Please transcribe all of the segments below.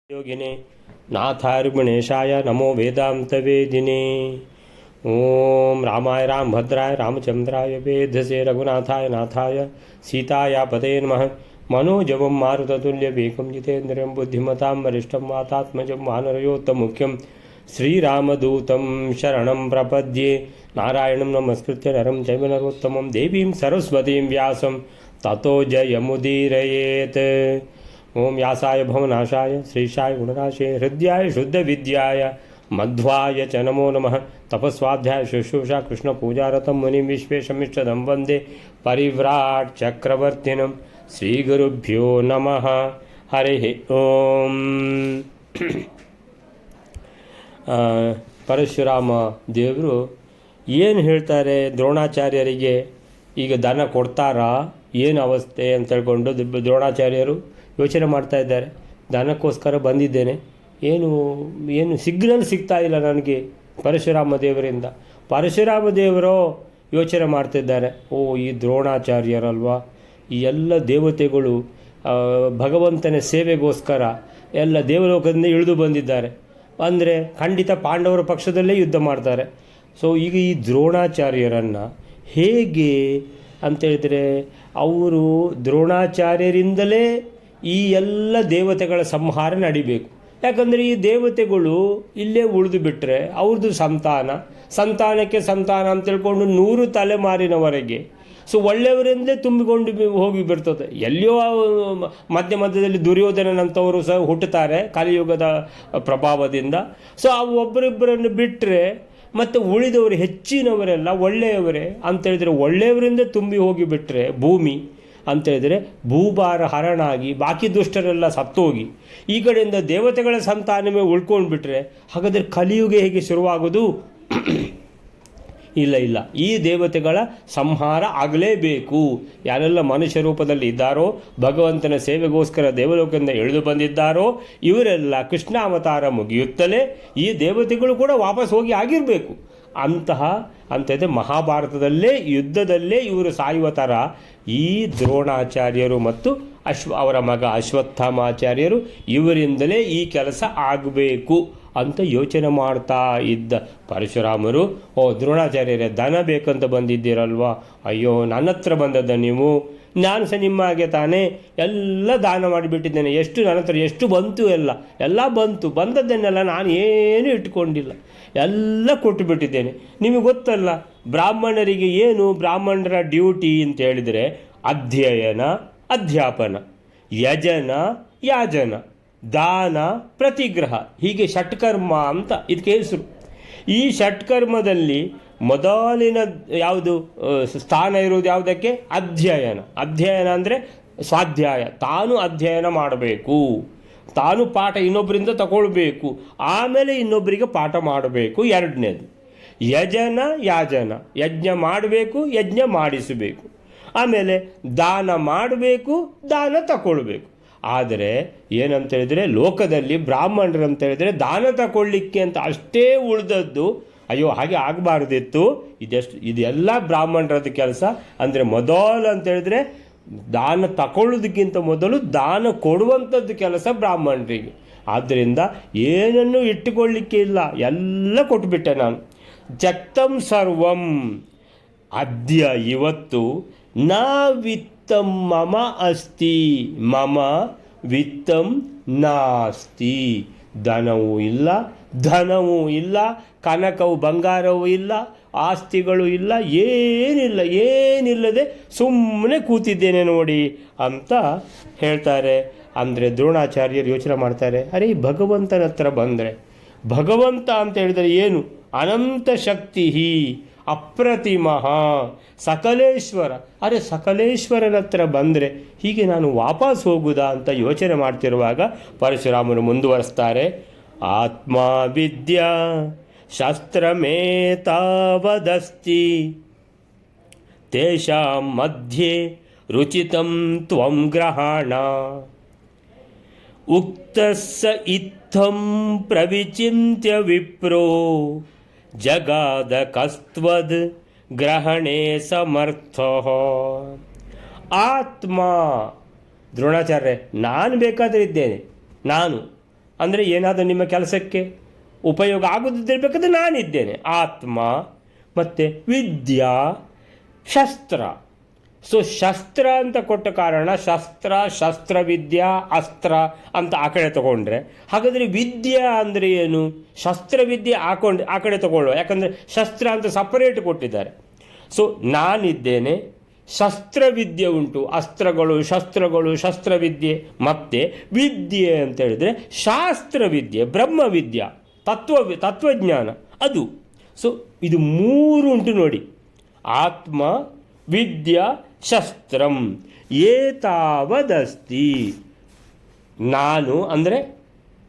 ಯೋಗಿನೇ ನಾಥಾರ್ಗುಣೇಶಾಯ ನಮೋ ವೇದಾಂತವೇದಿನೇ. ಓಂ ರಾಮಾಯ ರಾಮಭದ್ರಾಯ ರಾಮಚಂದ್ರಾಯ ವೇಧಸೆ ರಘುನಾಥಾಯ ನಾಥಾಯ ಸೀತಾಯ ಪದೇ ನಮಃ. ಮನೋಜವಂ ಮಾರುತತುಲ್ಯವೇಗಂ ಜಿತೇಂದ್ರಿಯಂ ಬುದ್ಧಿಮತಾಂ ವರಿಷ್ಠಂ ವಾತಾತ್ಮಜಂ ವಾನರಯೋತ್ತಮುಖ್ಯಂ ಶ್ರೀರಾಮದೂತಂ ಶರಣಂ ಪ್ರಪದ್ಯೆ. ನಾರಾಯಣಂ ನಮಸ್ಕೃತ್ಯ ನರಂ ಚೈವ ನರೋತ್ತಮಂ ದೇವೀಂ ಸರಸ್ವತೀಂ ವ್ಯಾಸಂ ತತೋ ಜಯಮುದೀರಯೇತ್. ಓಂ ವ್ಯಾಸಾಯ ಭವನಾಶಾಯ ಶ್ರೀಶಾಯ ಗುಣರಾಶೇ ಹೃದಯಾಯ ಶುದ್ಧವಿದ್ಯಾಯ ಮಧ್ವಾಯ ಚ ನಮೋ ನಮಃ. ತಪಸ್ವಾಧ್ಯಾಯ ಶುಶ್ರೂಷಾ ಕೃಷ್ಣ ಪೂಜಾರತಂ ಮುನಿಂ ವಿಶ್ವೇಶಮಿಷ್ಟದಂ ವಂದೇ ಪರಿವ್ರಾಟ್ ಚಕ್ರವರ್ತಿನಂ. ಶ್ರೀಗುರುಭ್ಯೋ ನಮಃ. ಹರಿ ಓಂ. ಪರಶುರಾಮ ದೇವರು ಏನು ಹೇಳ್ತಾರೆ ದ್ರೋಣಾಚಾರ್ಯರಿಗೆ? ಈಗ ದನ ಕೊಡ್ತಾರಾ ಏನು ಅವಸ್ಥೆ ಅಂತ ಹೇಳ್ಕೊಂಡು ದ್ರೋಣಾಚಾರ್ಯರು ಯೋಚನೆ ಮಾಡ್ತಾ ಇದ್ದಾರೆ. ದನಕ್ಕೋಸ್ಕರ ಬಂದಿದ್ದೇನೆ, ಏನು ಸಿಗ್ನಲ್ ಸಿಗ್ತಾ ಇಲ್ಲ ನನಗೆ ಪರಶುರಾಮ ದೇವರಿಂದ. ಪರಶುರಾಮ ದೇವರು ಯೋಚನೆ ಮಾಡ್ತಿದ್ದಾರೆ, ಓ ಈ ದ್ರೋಣಾಚಾರ್ಯರಲ್ವಾ, ಈ ಎಲ್ಲ ದೇವತೆಗಳು ಭಗವಂತನ ಸೇವೆಗೋಸ್ಕರ ಎಲ್ಲ ದೇವಲೋಕದಿಂದ ಇಳಿದು ಬಂದಿದ್ದಾರೆ ಅಂದರೆ ಖಂಡಿತ ಪಾಂಡವರ ಪಕ್ಷದಲ್ಲೇ ಯುದ್ಧ ಮಾಡ್ತಾರೆ. ಸೊ ಈಗ ಈ ದ್ರೋಣಾಚಾರ್ಯರನ್ನು ಹೇಗೆ ಅಂತೇಳಿದರೆ, ಅವರು ದ್ರೋಣಾಚಾರ್ಯರಿಂದಲೇ ಈ ಎಲ್ಲ ದೇವತೆಗಳ ಸಂಹಾರ ನಡಿಬೇಕು. ಯಾಕಂದರೆ ಈ ದೇವತೆಗಳು ಇಲ್ಲೇ ಉಳಿದು ಬಿಟ್ಟರೆ ಅವ್ರದ್ದು ಸಂತಾನಕ್ಕೆ ಸಂತಾನ ಅಂತ ತಿಳ್ಕೊಂಡು 100 ತಲೆಮಾರಿನವರೆಗೆ ಸೊ ಒಳ್ಳೆಯವರಿಂದಲೇ ತುಂಬಿಕೊಂಡು ಹೋಗಿ ಬಿಡ್ತದೆ. ಎಲ್ಲಿಯೋ ಮಧ್ಯದಲ್ಲಿ ದುರ್ಯೋಧನನಂಥವರು ಸಹ ಹುಟ್ಟುತ್ತಾರೆ ಕಲಿಯುಗದ ಪ್ರಭಾವದಿಂದ. ಸೊ ಆ ಒಬ್ಬರಿಬ್ಬರನ್ನು ಬಿಟ್ಟರೆ ಮತ್ತು ಉಳಿದವರು ಹೆಚ್ಚಿನವರೆಲ್ಲ ಒಳ್ಳೆಯವರೇ ಅಂತೇಳಿದರೆ, ಒಳ್ಳೆಯವರಿಂದ ತುಂಬಿ ಹೋಗಿಬಿಟ್ರೆ ಭೂಮಿ ಅಂತೇಳಿದರೆ ಭೂಭಾರ ಹರಣಾಗಿ ಬಾಕಿ ದುಷ್ಟರೆಲ್ಲ ಸತ್ತೋಗಿ ಈ ಕಡೆಯಿಂದ ದೇವತೆಗಳ ಸಂತಾನವೇ ಉಳ್ಕೊಂಡು ಬಿಟ್ಟರೆ ಹಾಗಾದರೆ ಕಲಿಯುಗ ಹೇಗೆ ಶುರುವಾಗೋದು? ಇಲ್ಲ, ಈ ದೇವತೆಗಳ ಸಂಹಾರ ಆಗಲೇಬೇಕು. ಯಾರೆಲ್ಲ ಮನುಷ್ಯ ರೂಪದಲ್ಲಿ ಇದ್ದಾರೋ, ಭಗವಂತನ ಸೇವೆಗೋಸ್ಕರ ದೇವಲೋಕದಿಂದ ಇಳಿದು ಬಂದಿದ್ದಾರೋ, ಇವರೆಲ್ಲ ಕೃಷ್ಣಾವತಾರ ಮುಗಿಯುತ್ತಲೇ ಈ ದೇವತೆಗಳು ಕೂಡ ವಾಪಸ್ ಹೋಗಿ ಆಗಿರಬೇಕು. ಅಂಥದ್ದೇ ಮಹಾಭಾರತದಲ್ಲೇ ಯುದ್ಧದಲ್ಲೇ ಇವರು ಸಾಯುವ ಥರ ಈ ದ್ರೋಣಾಚಾರ್ಯರು ಮತ್ತು ಅವರ ಮಗ ಅಶ್ವತ್ಥಾಮಾಚಾರ್ಯರು ಇವರಿಂದಲೇ ಈ ಕೆಲಸ ಆಗಬೇಕು ಅಂತ ಯೋಚನೆ ಮಾಡ್ತಾ ಇದ್ದ ಪರಶುರಾಮರು, ಓ ದ್ರೋಣಾಚಾರ್ಯರೇ, ದನ ಬೇಕಂತ ಬಂದಿದ್ದೀರಲ್ವಾ? ಅಯ್ಯೋ, ನನ್ನ ಹತ್ರ ಬಂದದ್ದ ನೀವು? ನಾನು ಸಹ ನಿಮ್ಮ ಹಾಗೆ ತಾನೇ ಎಲ್ಲ ದಾನ ಮಾಡಿಬಿಟ್ಟಿದ್ದೇನೆ. ನನ್ನ ಹತ್ರ ಎಷ್ಟು ಬಂತು ಎಲ್ಲ ಬಂದದ್ದನ್ನೆಲ್ಲ ನಾನು ಏನೂ ಇಟ್ಕೊಂಡಿಲ್ಲ, ಎಲ್ಲ ಕೊಟ್ಟು ಬಿಟ್ಟಿದ್ದೇನೆ. ನಿಮಗೆ ಗೊತ್ತಲ್ಲ, ಬ್ರಾಹ್ಮಣರಿಗೆ ಏನು ಬ್ರಾಹ್ಮಣರ ಡ್ಯೂಟಿ ಅಂತ ಹೇಳಿದರೆ ಅಧ್ಯಯನ, ಅಧ್ಯಾಪನ, ಯಜನ, ಯಾಜನ, ದಾನ, ಪ್ರತಿಗ್ರಹ, ಹೀಗೆ ಷಟ್ಕರ್ಮ ಅಂತ ಇದಕ್ಕೆ ಹೆಸರು. ಈ ಷಟ್ಕರ್ಮದಲ್ಲಿ ಮೊದಲಿನ ಯಾವುದು ಸ್ಥಾನ ಇರುವುದು ಯಾವುದಕ್ಕೆ? ಅಧ್ಯಯನ ಅಂದರೆ ಸ್ವಾಧ್ಯಾಯ. ತಾನು ಅಧ್ಯಯನ ಮಾಡಬೇಕು, ತಾನು ಪಾಠ ಇನ್ನೊಬ್ಬರಿಂದ ತಗೊಳ್ಬೇಕು, ಆಮೇಲೆ ಇನ್ನೊಬ್ಬರಿಗೆ ಪಾಠ ಮಾಡಬೇಕು. ಎರಡನೇದು ಯಜನ, ಯಾಜನ, ಯಜ್ಞ ಮಾಡಬೇಕು, ಯಜ್ಞ ಮಾಡಿಸಬೇಕು. ಆಮೇಲೆ ದಾನ ಮಾಡಬೇಕು, ದಾನ ತಗೊಳ್ಬೇಕು. ಆದರೆ ಏನಂತ ಹೇಳಿದರೆ, ಲೋಕದಲ್ಲಿ ಬ್ರಾಹ್ಮಣರು ಅಂತ ಹೇಳಿದರೆ ದಾನ ತಗೊಳ್ಳಿಕ್ಕೆ ಅಂತ ಅಷ್ಟೇ ಉಳಿದದ್ದು. ಅಯ್ಯೋ, ಹಾಗೆ ಆಗಬಾರ್ದಿತ್ತು. ಇದೆಲ್ಲ ಬ್ರಾಹ್ಮಣರದ ಕೆಲಸ. ಅಂದರೆ ಮೊದಲು ಅಂತ ಹೇಳಿದರೆ ದಾನ ತಗೊಳ್ಳೋದಕ್ಕಿಂತ ಮೊದಲು ದಾನ ಕೊಡುವಂಥದ್ದು ಕೆಲಸ ಬ್ರಾಹ್ಮಣರಿಗೆ. ಆದ್ದರಿಂದ ಏನನ್ನೂ ಇಟ್ಟುಕೊಳ್ಳಿಕ್ಕೆ ಇಲ್ಲ, ಎಲ್ಲ ಕೊಟ್ಬಿಟ್ಟೆ ನಾನು. ಜಕ್ತಂ ಸರ್ವಂ ಅದ್ಯ, ಇವತ್ತು ನಾ ವಿತ್ತಂ ಮಮ ಅಸ್ತಿ, ಮಮ ವಿತ್ತಂ ನಾಸ್ತಿ. ಧನವೂ ಇಲ್ಲ, ಧನವೂ ಇಲ್ಲ, ಕನಕವು ಬಂಗಾರವೂ ಇಲ್ಲ, ಆಸ್ತಿಗಳು ಇಲ್ಲ, ಏನಿಲ್ಲದೆ ಸುಮ್ಮನೆ ಕೂತಿದ್ದೇನೆ ನೋಡಿ ಅಂತ ಹೇಳ್ತಾರೆ. ಅಂದರೆ ದ್ರೋಣಾಚಾರ್ಯರು ಯೋಚನೆ ಮಾಡ್ತಾರೆ, ಅರೆ ಭಗವಂತನ ಹತ್ರ ಬಂದರೆ, ಭಗವಂತ ಅಂತ ಹೇಳಿದರೆ ಏನು? ಅನಂತ ಶಕ್ತಿ, ಅಪ್ರತಿಮಃ, ಸಕಲೇಶ್ವರ. ಅರೆ ಸಕಲೇಶ್ವರನ ಹತ್ರ ಬಂದರೆ ಹೀಗೆ ನಾನು ವಾಪಸ್ ಹೋಗುವುದಾ ಅಂತ ಯೋಚನೆ ಮಾಡ್ತಿರುವಾಗ ಪರಶುರಾಮನು ಮುಂದುವರಿಸ್ತಾರೆ. ಆತ್ಮ ವಿದ್ಯಾ ಶಾಸ್ತ್ರಮೇತಾವದಸ್ತಿ ತೇಷಾಂ ಮಧ್ಯೆ ರುಚಿತಂ ತ್ವಂ ಗ್ರಹಾಣ ಉಕ್ತಸ್ಸ ಇತ್ತಂ ಪ್ರವಿಚಿಂತ್ಯ ವಿಪ್ರೋ ಜಗಾದ ಕಸ್ತ್ವದ್ ಗ್ರಹಣೆ ಸಮರ್ಥ. ಆತ್ಮ ದ್ರೋಣಾಚಾರ್ಯ, ನಾನು ಬೇಕಾದರೆ ಇದ್ದೇನೆ, ನಾನು ಅಂದರೆ ಏನಾದರೂ ನಿಮ್ಮ ಕೆಲಸಕ್ಕೆ ಉಪಯೋಗ ಆಗೋದಿದ್ದಿರಬೇಕಾದ್ರೆ ನಾನಿದ್ದೇನೆ. ಆತ್ಮ ಮತ್ತು ವಿದ್ಯಾ, ಶಸ್ತ್ರ. ಸೊ ಶಸ್ತ್ರ ಅಂತ ಕೊಟ್ಟ ಕಾರಣ ಶಸ್ತ್ರ, ಶಸ್ತ್ರವಿದ್ಯಾ, ಅಸ್ತ್ರ ಅಂತ ಆ ಕಡೆ ತಗೊಂಡ್ರೆ, ಹಾಗಾದರೆ ವಿದ್ಯಾ ಅಂದರೆ ಏನು? ಶಸ್ತ್ರವಿದ್ಯೆ ಆ ಕಡೆ ತಗೊಳ್ಳುವ, ಯಾಕಂದರೆ ಶಸ್ತ್ರ ಅಂತ ಸಪರೇಟ್ ಕೊಟ್ಟಿದ್ದಾರೆ. ಸೊ ನಾನಿದ್ದೇನೆ, ಶಸ್ತ್ರವಿದ್ಯೆ ಉಂಟು, ಅಸ್ತ್ರಗಳು, ಶಸ್ತ್ರಗಳು, ಶಸ್ತ್ರವಿದ್ಯೆ. ಮತ್ತು ವಿದ್ಯೆ ಅಂತ ಹೇಳಿದರೆ ಶಾಸ್ತ್ರವಿದ್ಯೆ, ಬ್ರಹ್ಮವಿದ್ಯಾ, ತತ್ವಜ್ಞಾನ ಅದು. ಸೊ ಇದು ಮೂರು ಉಂಟು ನೋಡಿ, ಆತ್ಮ, ವಿದ್ಯಾ, ಶಸ್ತ್ರಂ. ಏತಾವದಸ್ತಿ. ನಾನು ಅಂದರೆ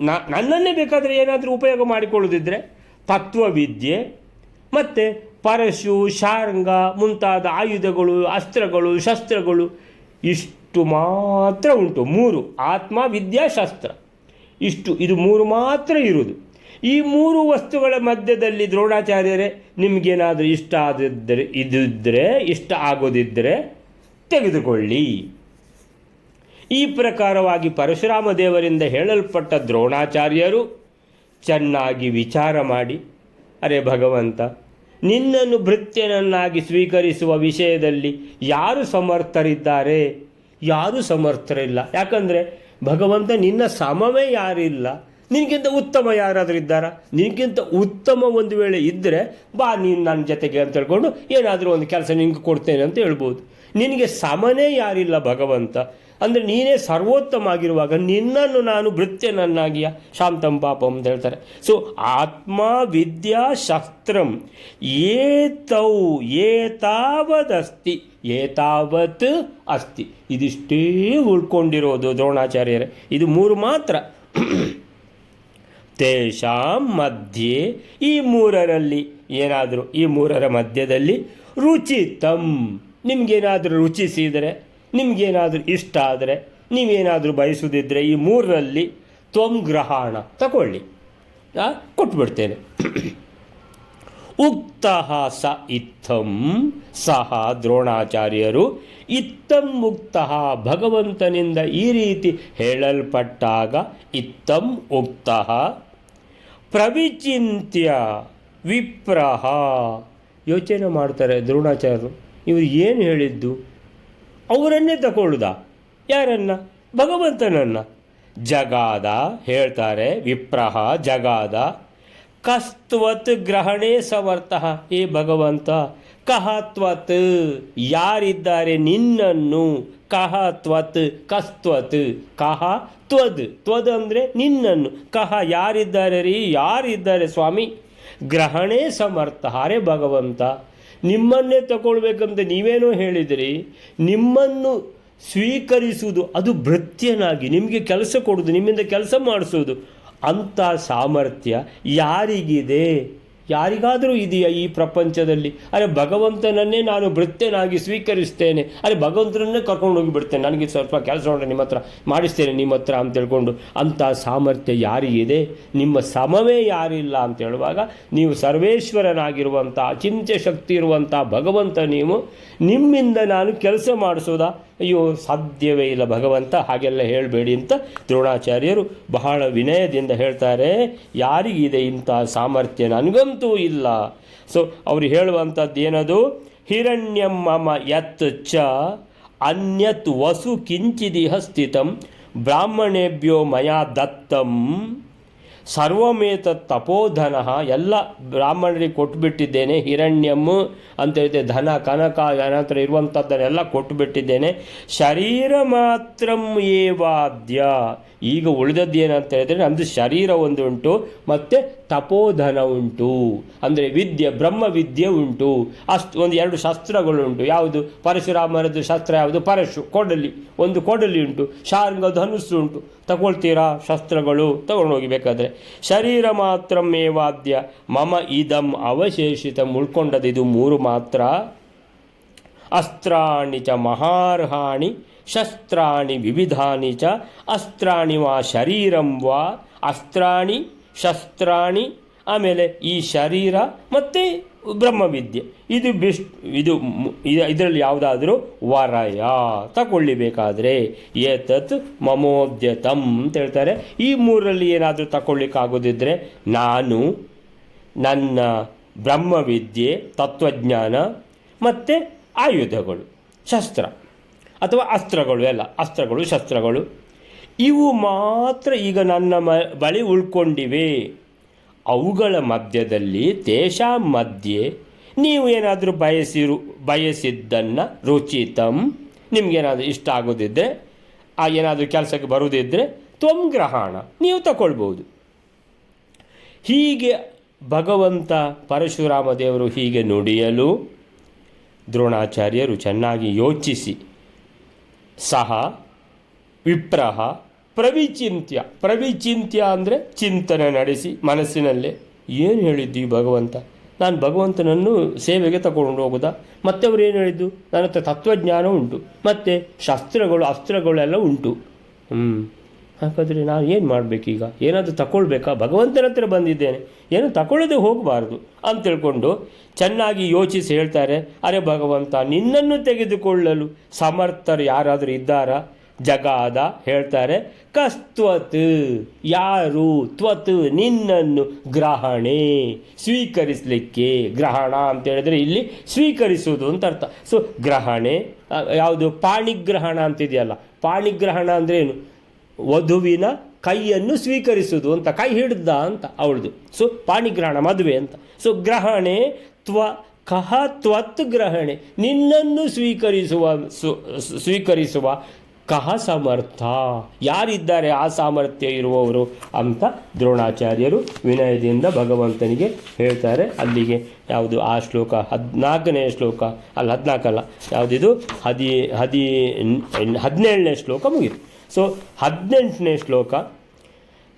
ನನ್ನನ್ನೇ ಬೇಕಾದರೆ ಏನಾದರೂ ಉಪಯೋಗ ಮಾಡಿಕೊಳ್ಳುವುದಿದ್ದರೆ ತತ್ವವಿದ್ಯೆ, ಮತ್ತು ಪರಶು, ಶಾರ್ಂಗ ಮುಂತಾದ ಆಯುಧಗಳು, ಅಸ್ತ್ರಗಳು, ಶಸ್ತ್ರಗಳು, ಇಷ್ಟು ಮಾತ್ರ ಉಂಟು. ಮೂರು, ಆತ್ಮ, ವಿದ್ಯಾ, ಶಸ್ತ್ರ, ಇಷ್ಟು, ಇದು ಮೂರು ಮಾತ್ರ ಇರುವುದು. ಈ ಮೂರು ವಸ್ತುಗಳ ಮಧ್ಯದಲ್ಲಿ ದ್ರೋಣಾಚಾರ್ಯರೇ ನಿಮಗೇನಾದರೂ ಇಷ್ಟ ಆದಿದ್ದರೆ, ಇದ್ದರೆ ಇಷ್ಟ ಆಗೋದಿದ್ದರೆ ತೆಗೆದುಕೊಳ್ಳಿ. ಈ ಪ್ರಕಾರವಾಗಿ ಪರಶುರಾಮ ದೇವರಿಂದ ಹೇಳಲ್ಪಟ್ಟ ದ್ರೋಣಾಚಾರ್ಯರು ಚೆನ್ನಾಗಿ ವಿಚಾರ ಮಾಡಿ, ಅರೆ ಭಗವಂತ, ನಿನ್ನನ್ನು ಭೃತ್ಯನನ್ನಾಗಿ ಸ್ವೀಕರಿಸುವ ವಿಷಯದಲ್ಲಿ ಯಾರು ಸಮರ್ಥರಿದ್ದಾರೆ? ಯಾರೂ ಸಮರ್ಥರಿಲ್ಲ. ಯಾಕಂದರೆ ಭಗವಂತ ನಿನ್ನ ಸಮವೇ ಯಾರಿಲ್ಲ. ನಿನಗಿಂತ ಉತ್ತಮ ಯಾರಾದರೂ ಇದ್ದಾರಾ? ನಿನಗಿಂತ ಉತ್ತಮ ಒಂದು ವೇಳೆ ಇದ್ದರೆ ಬಾ ನೀನು ನನ್ನ ಜೊತೆಗೆ ಅಂತ ಹೇಳ್ಕೊಂಡು ಏನಾದರೂ ಒಂದು ಕೆಲಸ ನಿನಗೆ ಕೊಡ್ತೇನೆ ಅಂತ ಹೇಳ್ಬೋದು. ನಿನಗೆ ಸಮನೇ ಯಾರಿಲ್ಲ ಭಗವಂತ. ಅಂದರೆ ನೀನೇ ಸರ್ವೋತ್ತಮ ಆಗಿರುವಾಗ ನಿನ್ನನ್ನು ನಾನು ಭೃತ್ಯನನ್ನಾಗಿಯ ಶಾಂತಂ ಪಾಪಂ ಅಂತ ಹೇಳ್ತಾರೆ. ಸೊ ಆತ್ಮ, ವಿದ್ಯಾ, ಶಸ್ತ್ರಂ ಏತಾವದಸ್ತಿ, ಏತಾವತ್ ಅಸ್ತಿ. ಇದಿಷ್ಟೇ ಉಳ್ಕೊಂಡಿರೋದು ದ್ರೋಣಾಚಾರ್ಯರೇ. ಇದು ಮೂರು ಮಾತ್ರ. ತೇಷಾಂ ಮಧ್ಯೆ, ಈ ಮೂರರಲ್ಲಿ ಏನಾದರೂ, ಈ ಮೂರರ ಮಧ್ಯದಲ್ಲಿ ರುಚಿತಂ, ನಿಮಗೇನಾದರೂ ರುಚಿಸಿದರೆ, ನಿಮಗೇನಾದರೂ ಇಷ್ಟ ಆದರೆ, ನೀವೇನಾದರೂ ಬಯಸುವುದಿದ್ದರೆ ಈ ಮೂರರಲ್ಲಿ ತ್ವಂ ಗ್ರಹಣ ತಗೊಳ್ಳಿ, ಕೊಟ್ಬಿಡ್ತೇನೆ. ಉಕ್ತಃ ಸ ಇತ್ತಂ, ಸಹ ದ್ರೋಣಾಚಾರ್ಯರು ಇತ್ತಂ ಉಕ್ತಃ, ಭಗವಂತನಿಂದ ಈ ರೀತಿ ಹೇಳಲ್ಪಟ್ಟಾಗ ಇತ್ತಂ ಉಕ್ತಃ ಪ್ರವಿಚಿಂತ್ಯ ವಿಪ್ರಹ, ಯೋಚನೆ ಮಾಡ್ತಾರೆ ದ್ರೋಣಾಚಾರ್ಯರು, ಇವರು ಏನು ಹೇಳಿದ್ದು? ಅವರನ್ನೇ ತಗೊಳ್ಳುದ? ಯಾರನ್ನ? ಭಗವಂತನನ್ನು. ಜಗಾದ ಹೇಳ್ತಾರೆ, ವಿಪ್ರಹ ಜಗಾದ, ಕಸ್ತ್ವತ್ ಗ್ರಹಣೇ ಸಮರ್ಥಃ. ಏ ಭಗವಂತ, ಕಹ ತ್ವತ್, ಯಾರಿದ್ದಾರೆ ನಿನ್ನನ್ನು, ಕಹ ತ್ವತ್, ಕಸ್ತ್ವತ್, ಕಹ ತ್ವದ್, ತ್ವದ್ ಅಂದರೆ ನಿನ್ನನ್ನು, ಕಹ ಯಾರಿದ್ದಾರೆ ರೀ, ಯಾರಿದ್ದಾರೆ ಸ್ವಾಮಿ, ಗ್ರಹಣೇ ಸಮರ್ಥ. ಅರೆ ಭಗವಂತ, ನಿಮ್ಮನ್ನೇ ತಗೊಳ್ಬೇಕಂತ ನೀವೇನೋ ಹೇಳಿದಿರಿ, ನಿಮ್ಮನ್ನು ಸ್ವೀಕರಿಸುವುದು, ಅದು ಭೃತ್ಯನಾಗಿ ನಿಮಗೆ ಕೆಲಸ ಕೊಡೋದು, ನಿಮ್ಮಿಂದ ಕೆಲಸ ಮಾಡಿಸೋದು, ಅಂಥ ಸಾಮರ್ಥ್ಯ ಯಾರಿಗಿದೆ? ಯಾರಿಗಾದರೂ ಇದೆಯಾ ಈ ಪ್ರಪಂಚದಲ್ಲಿ? ಅರೆ ಭಗವಂತನನ್ನೇ ನಾನು ಭೃತ್ಯನಾಗಿ ಸ್ವೀಕರಿಸ್ತೇನೆ, ಅರೆ ಭಗವಂತನನ್ನೇ ಕರ್ಕೊಂಡು ಹೋಗಿಬಿಡ್ತೇನೆ, ನನಗೆ ಸ್ವಲ್ಪ ಕೆಲಸ ಉಂಟು ನಿಮ್ಮ ಹತ್ರ ಮಾಡಿಸ್ತೇನೆ ನಿಮ್ಮ ಹತ್ರ ಅಂತ ಹೇಳ್ಕೊಂಡು, ಅಂಥ ಸಾಮರ್ಥ್ಯ ಯಾರಿಗಿದೆ? ನಿಮ್ಮ ಸಮವೇ ಯಾರಿಲ್ಲ ಅಂತ ಹೇಳುವಾಗ, ನೀವು ಸರ್ವೇಶ್ವರನಾಗಿರುವಂಥ ಅಚಿಂತ್ಯ ಶಕ್ತಿ ಇರುವಂಥ ಭಗವಂತ, ನಿಮ್ಮಿಂದ ನಾನು ಕೆಲಸ ಮಾಡಿಸೋದಾ? ಅಯ್ಯೋ ಸಾಧ್ಯವೇ ಇಲ್ಲ ಭಗವಂತ, ಹಾಗೆಲ್ಲ ಹೇಳಬೇಡಿ ಅಂತ ದ್ರೋಣಾಚಾರ್ಯರು ಬಹಳ ವಿನಯದಿಂದ ಹೇಳ್ತಾರೆ. ಯಾರಿಗಿದೆ ಇಂಥ ಸಾಮರ್ಥ್ಯ? ನನಗಂತೂ ಇಲ್ಲ. ಸೊ ಅವರು ಹೇಳುವಂಥದ್ದು ಏನದು? ಹಿರಣ್ಯಂ ಮಮ ಯತ್ ಚ ಅನ್ಯತ್ ವಸು ಕಿಂಚಿದಿಹ ಸ್ಥಿತಂ ಬ್ರಾಹ್ಮಣೇಭ್ಯೋ ಮಯಾ ದತ್ತಂ ಸರ್ವಮೇತ ತಪೋಧನ, ಎಲ್ಲ ಬ್ರಾಹ್ಮಣರಿಗೆ ಕೊಟ್ಟುಬಿಟ್ಟಿದ್ದೇನೆ. ಹಿರಣ್ಯಂ ಅಂತ ಹೇಳಿದೆ, ಧನ ಕನಕ ನಂತರ ಇರುವಂಥದ್ದನ್ನೆಲ್ಲ ಕೊಟ್ಟುಬಿಟ್ಟಿದ್ದೇನೆ. ಶರೀರ ಮಾತ್ರಂ ಏವಾದ್ಯ, ಈಗ ಉಳಿದದ್ದು ಏನಂತ ಹೇಳಿದರೆ ನಮ್ಮದು ಶರೀರ ಒಂದು ಉಂಟು, ಮತ್ತು ತಪೋಧನ ಉಂಟು, ಅಂದರೆ ವಿದ್ಯೆ, ಬ್ರಹ್ಮವಿದ್ಯೆ ಉಂಟು. ಅಷ್ಟು ಒಂದು 2 ಶಸ್ತ್ರಗಳುಂಟು. ಯಾವುದು? ಪರಶುರಾಮನದ್ದು ಶಸ್ತ್ರ ಯಾವುದು? ಪರಶು, ಕೊಡಲಿ, ಒಂದು ಕೊಡಲಿ ಉಂಟು. ಶಾರ್ಂಗ, ಧನುಸ್ಸು ಉಂಟು. ತಗೊಳ್ತೀರಾ ಶಸ್ತ್ರಗಳು? ತಗೊಂಡೋಗಿ ಬೇಕಾದರೆ. ಶರೀರ ಮಾತ್ರ ಮೇವಾದ್ಯ ಮಮ ಇದಂ ಅವಶೇಷಿತ, ಉಳ್ಕೊಂಡದ್ದು ಇದು 3 ಮಾತ್ರ. ಅಸ್ತ್ರಾಣಿ ಚ ಮಹಾರ್ಹಾಣಿ ಶಸ್ತ್ರಾಣಿ ವಿವಿಧಾನಿ ಚ ಅಸ್ತ್ರಾಣಿ ವಾ ಶರೀರಂ ವಾ. ಅಸ್ತ್ರಾಣಿ, ಶಸ್ತ್ರಾಣಿ ಆಮೇಲೆ ಈ ಶರೀರ ಮತ್ತು ಬ್ರಹ್ಮವಿದ್ಯೆ ಇದು ಇದರಲ್ಲಿ ಯಾವುದಾದ್ರೂ ವರಯ ತಗೊಳ್ಳಿಬೇಕಾದ್ರೆ ಏತತ್ ಮಮೋದ್ಯತಂ ಅಂತ ಹೇಳ್ತಾರೆ. ಈ ಮೂರರಲ್ಲಿ ಏನಾದರೂ ತಗೊಳ್ಳಿಕ್ಕಾಗೋದಿದ್ರೆ ನಾನು ನನ್ನ ಬ್ರಹ್ಮವಿದ್ಯೆ, ತತ್ವಜ್ಞಾನ ಮತ್ತು ಆಯುಧಗಳು, ಶಸ್ತ್ರ ಅಥವಾ ಅಸ್ತ್ರಗಳು, ಎಲ್ಲ ಅಸ್ತ್ರಗಳು ಶಸ್ತ್ರಗಳು ಇವು ಮಾತ್ರ ಈಗ ನನ್ನ ಬಳಿ ಉಳ್ಕೊಂಡಿವೆ. ಅವುಗಳ ಮಧ್ಯದಲ್ಲಿ ತೇಷಾಂ ಮಧ್ಯೆ ನೀವು ಏನಾದರೂ ಬಯಸಿದ್ದನ್ನು ರುಚಿತಂ, ನಿಮಗೇನಾದರೂ ಇಷ್ಟ ಆಗೋದಿದ್ದರೆ, ಏನಾದರೂ ಕೆಲಸಕ್ಕೆ ಬರೋದಿದ್ದರೆ ತ್ವಂ ಗ್ರಹಣ, ನೀವು ತಗೊಳ್ಬೋದು. ಹೀಗೆ ಭಗವಂತ ಪರಶುರಾಮ ದೇವರು ಹೀಗೆ ನುಡಿಯಲು ದ್ರೋಣಾಚಾರ್ಯರು ಚೆನ್ನಾಗಿ ಯೋಚಿಸಿ ಸಹ ವಿಪ್ರಹ ಪ್ರವಿಚಿಂತ್ಯ ಅಂದರೆ ಚಿಂತನೆ ನಡೆಸಿ ಮನಸ್ಸಿನಲ್ಲೇ ಏನು ಹೇಳಿದ್ದು ಈ ಭಗವಂತ, ನಾನು ಭಗವಂತನನ್ನು ಸೇವೆಗೆ ತಗೊಂಡು ಹೋಗೋದಾ? ಮತ್ತೆ ಅವರು ಏನು ಹೇಳಿದ್ದು, ನನ್ನ ಹತ್ರ ತತ್ವಜ್ಞಾನ ಉಂಟು ಮತ್ತು ಶಸ್ತ್ರಗಳು ಅಸ್ತ್ರಗಳೆಲ್ಲ ಉಂಟು. ಹಾಗಾದರೆ ನಾನು ಏನು ಮಾಡಬೇಕೀಗ? ಏನಾದರೂ ತಗೊಳ್ಬೇಕಾ? ಭಗವಂತನ ಹತ್ರ ಬಂದಿದ್ದೇನೆ, ಏನು ತಗೊಳ್ಳದೆ ಹೋಗಬಾರ್ದು ಅಂತ ತಿಳ್ಕೊಂಡು ಚೆನ್ನಾಗಿ ಯೋಚಿಸಿ ಹೇಳ್ತಾರೆ, ಅರೆ ಭಗವಂತ, ನಿನ್ನನ್ನು ತೆಗೆದುಕೊಳ್ಳಲು ಸಮರ್ಥರು ಯಾರಾದರೂ ಇದ್ದಾರಾ? ಜಗಾದ ಹೇಳ್ತಾರೆ, ಕಸ್ತ್ವತ್, ಯಾರು, ತ್ವತ್ ನಿನ್ನನ್ನು, ಗ್ರಹಣೆ ಸ್ವೀಕರಿಸಲಿಕ್ಕೆ. ಗ್ರಹಣ ಅಂತ ಹೇಳಿದ್ರೆ ಇಲ್ಲಿ ಸ್ವೀಕರಿಸುವುದು ಅಂತ ಅರ್ಥ. ಸೊ ಗ್ರಹಣೆ ಯಾವುದು, ಪಾಣಿಗ್ರಹಣ ಅಂತಿದೆಯಲ್ಲ, ಪಾಣಿಗ್ರಹಣ ಅಂದರೆ ಏನು? ವಧುವಿನ ಕೈಯನ್ನು ಸ್ವೀಕರಿಸುವುದು ಅಂತ, ಕೈ ಹಿಡ್ದ ಅಂತ ಅವಳದು. ಸೊ ಪಾಣಿಗ್ರಹಣ ಮದುವೆ ಅಂತ. ಸೊ ಗ್ರಹಣೆ ಕಹ ತ್ವತ್ ಗ್ರಹಣೆ, ನಿನ್ನನ್ನು ಸ್ವೀಕರಿಸುವ ಕಹ ಸಮರ್ಥ, ಯಾರಿದ್ದಾರೆ ಆ ಸಾಮರ್ಥ್ಯ ಇರುವವರು ಅಂತ ದ್ರೋಣಾಚಾರ್ಯರು ವಿನಯದಿಂದ ಭಗವಂತನಿಗೆ ಹೇಳ್ತಾರೆ. ಅಲ್ಲಿಗೆ ಯಾವುದು ಆ ಶ್ಲೋಕ 14ನೇ ಶ್ಲೋಕ ಅಲ್ಲ, 14 ಅಲ್ಲ, ಯಾವುದಿದು 17ನೇ ಶ್ಲೋಕ ಮುಗಿತು. ಸೊ 18ನೇ ಶ್ಲೋಕ,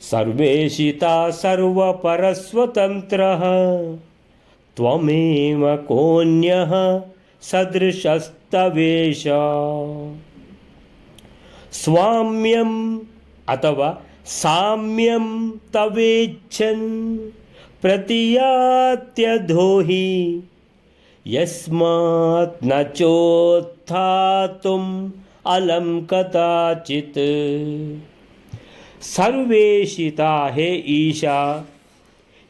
ಸರ್ವೇಶಿತಾ ಸರ್ವಪರಸ್ವತಂತ್ರಃ ತ್ವಮೇವ ಕೋನ್ಯಃ ಸದೃಶಸ್ತವೇಶ. ಸ್ವಾಮ್ಯಂ ಅಥವಾ ಸಾಮ್ಯಂ ತವೇಚ್ಛನ್ ಪ್ರತಿಯಾತ್ಯಧೋಹಿ ಯಸ್ಮಾತ್ ನ ಚೋತ್ಥಾತುಂ ಅಲಂ ಕದಾಚಿತ್. ಸರ್ವೇಶಿತ, ಹೇ ಈಶಾ,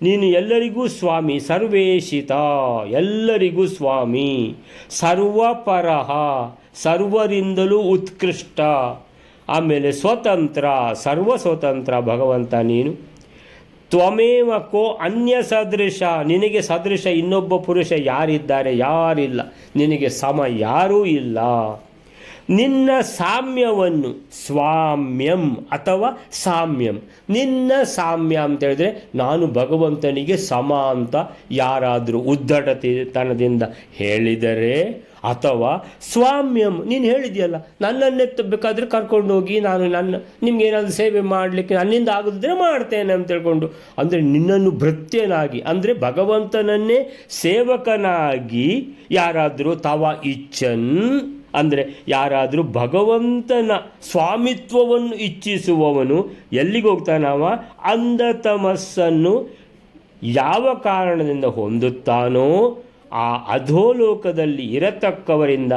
ನೀನು ಎಲ್ಲರಿಗೂ ಸ್ವಾಮಿ. ಸರ್ವೇಶಿತ, ಎಲ್ಲರಿಗೂ ಸ್ವಾಮಿ. ಸರ್ವಪರಃ, ಸರ್ವರಿಂದಲೂ ಉತ್ಕೃಷ್ಟ. ಆಮೇಲೆ ಸ್ವತಂತ್ರ, ಸರ್ವ ಸ್ವತಂತ್ರ ಭಗವಂತ ನೀನು. ತ್ವಮೇವ ಕೋ ಅನ್ಯ ಸದೃಶ, ನಿನಗೆ ಸದೃಶ ಇನ್ನೊಬ್ಬ ಪುರುಷ ಯಾರಿದ್ದಾರೆ? ಯಾರಿಲ್ಲ. ನಿನಗೆ ಸಮ ಯಾರೂ ಇಲ್ಲ. ನಿನ್ನ ಸಾಮ್ಯವನ್ನು, ಸ್ವಾಮ್ಯಂ ಅಥವಾ ಸಾಮ್ಯಂ, ನಿನ್ನ ಸಾಮ್ಯ ಅಂತ ಹೇಳಿದ್ರೆ ನಾನು ಭಗವಂತನಿಗೆ ಸಮ ಅಂತ ಯಾರಾದರೂ ಉದ್ದಟತನದಿಂದ ಹೇಳಿದರೆ, ಅಥವಾ ಸ್ವಾಮ್ಯಂ, ನೀನು ಹೇಳಿದೆಯಲ್ಲ ನನ್ನನ್ನೇ ಬೇಕಾದರೆ ಕರ್ಕೊಂಡೋಗಿ ನಾನು ನಿಮ್ಗೇನಾದರೂ ಸೇವೆ ಮಾಡಲಿಕ್ಕೆ ನನ್ನಿಂದ ಆಗೋದಿದ್ರೆ ಮಾಡ್ತೇನೆ ಅಂತ ಹೇಳ್ಕೊಂಡು, ಅಂದರೆ ನಿನ್ನನ್ನು ಭೃತ್ಯನಾಗಿ, ಅಂದರೆ ಭಗವಂತನನ್ನೇ ಸೇವಕನಾಗಿ ಯಾರಾದರೂ ತವ ಇಚ್ಛನ್ ಅಂದರೆ ಯಾರಾದರೂ ಭಗವಂತನ ಸ್ವಾಮಿತ್ವವನ್ನು ಇಚ್ಛಿಸುವವನು ಎಲ್ಲಿಗೆ ಹೋಗ್ತಾನವ? ಅಂಧತಮಸ್ಸನ್ನು ಯಾವ ಕಾರಣದಿಂದ ಹೊಂದುತ್ತಾನೋ ಆ ಅಧೋಲೋಕದಲ್ಲಿ ಇರತಕ್ಕವರಿಂದ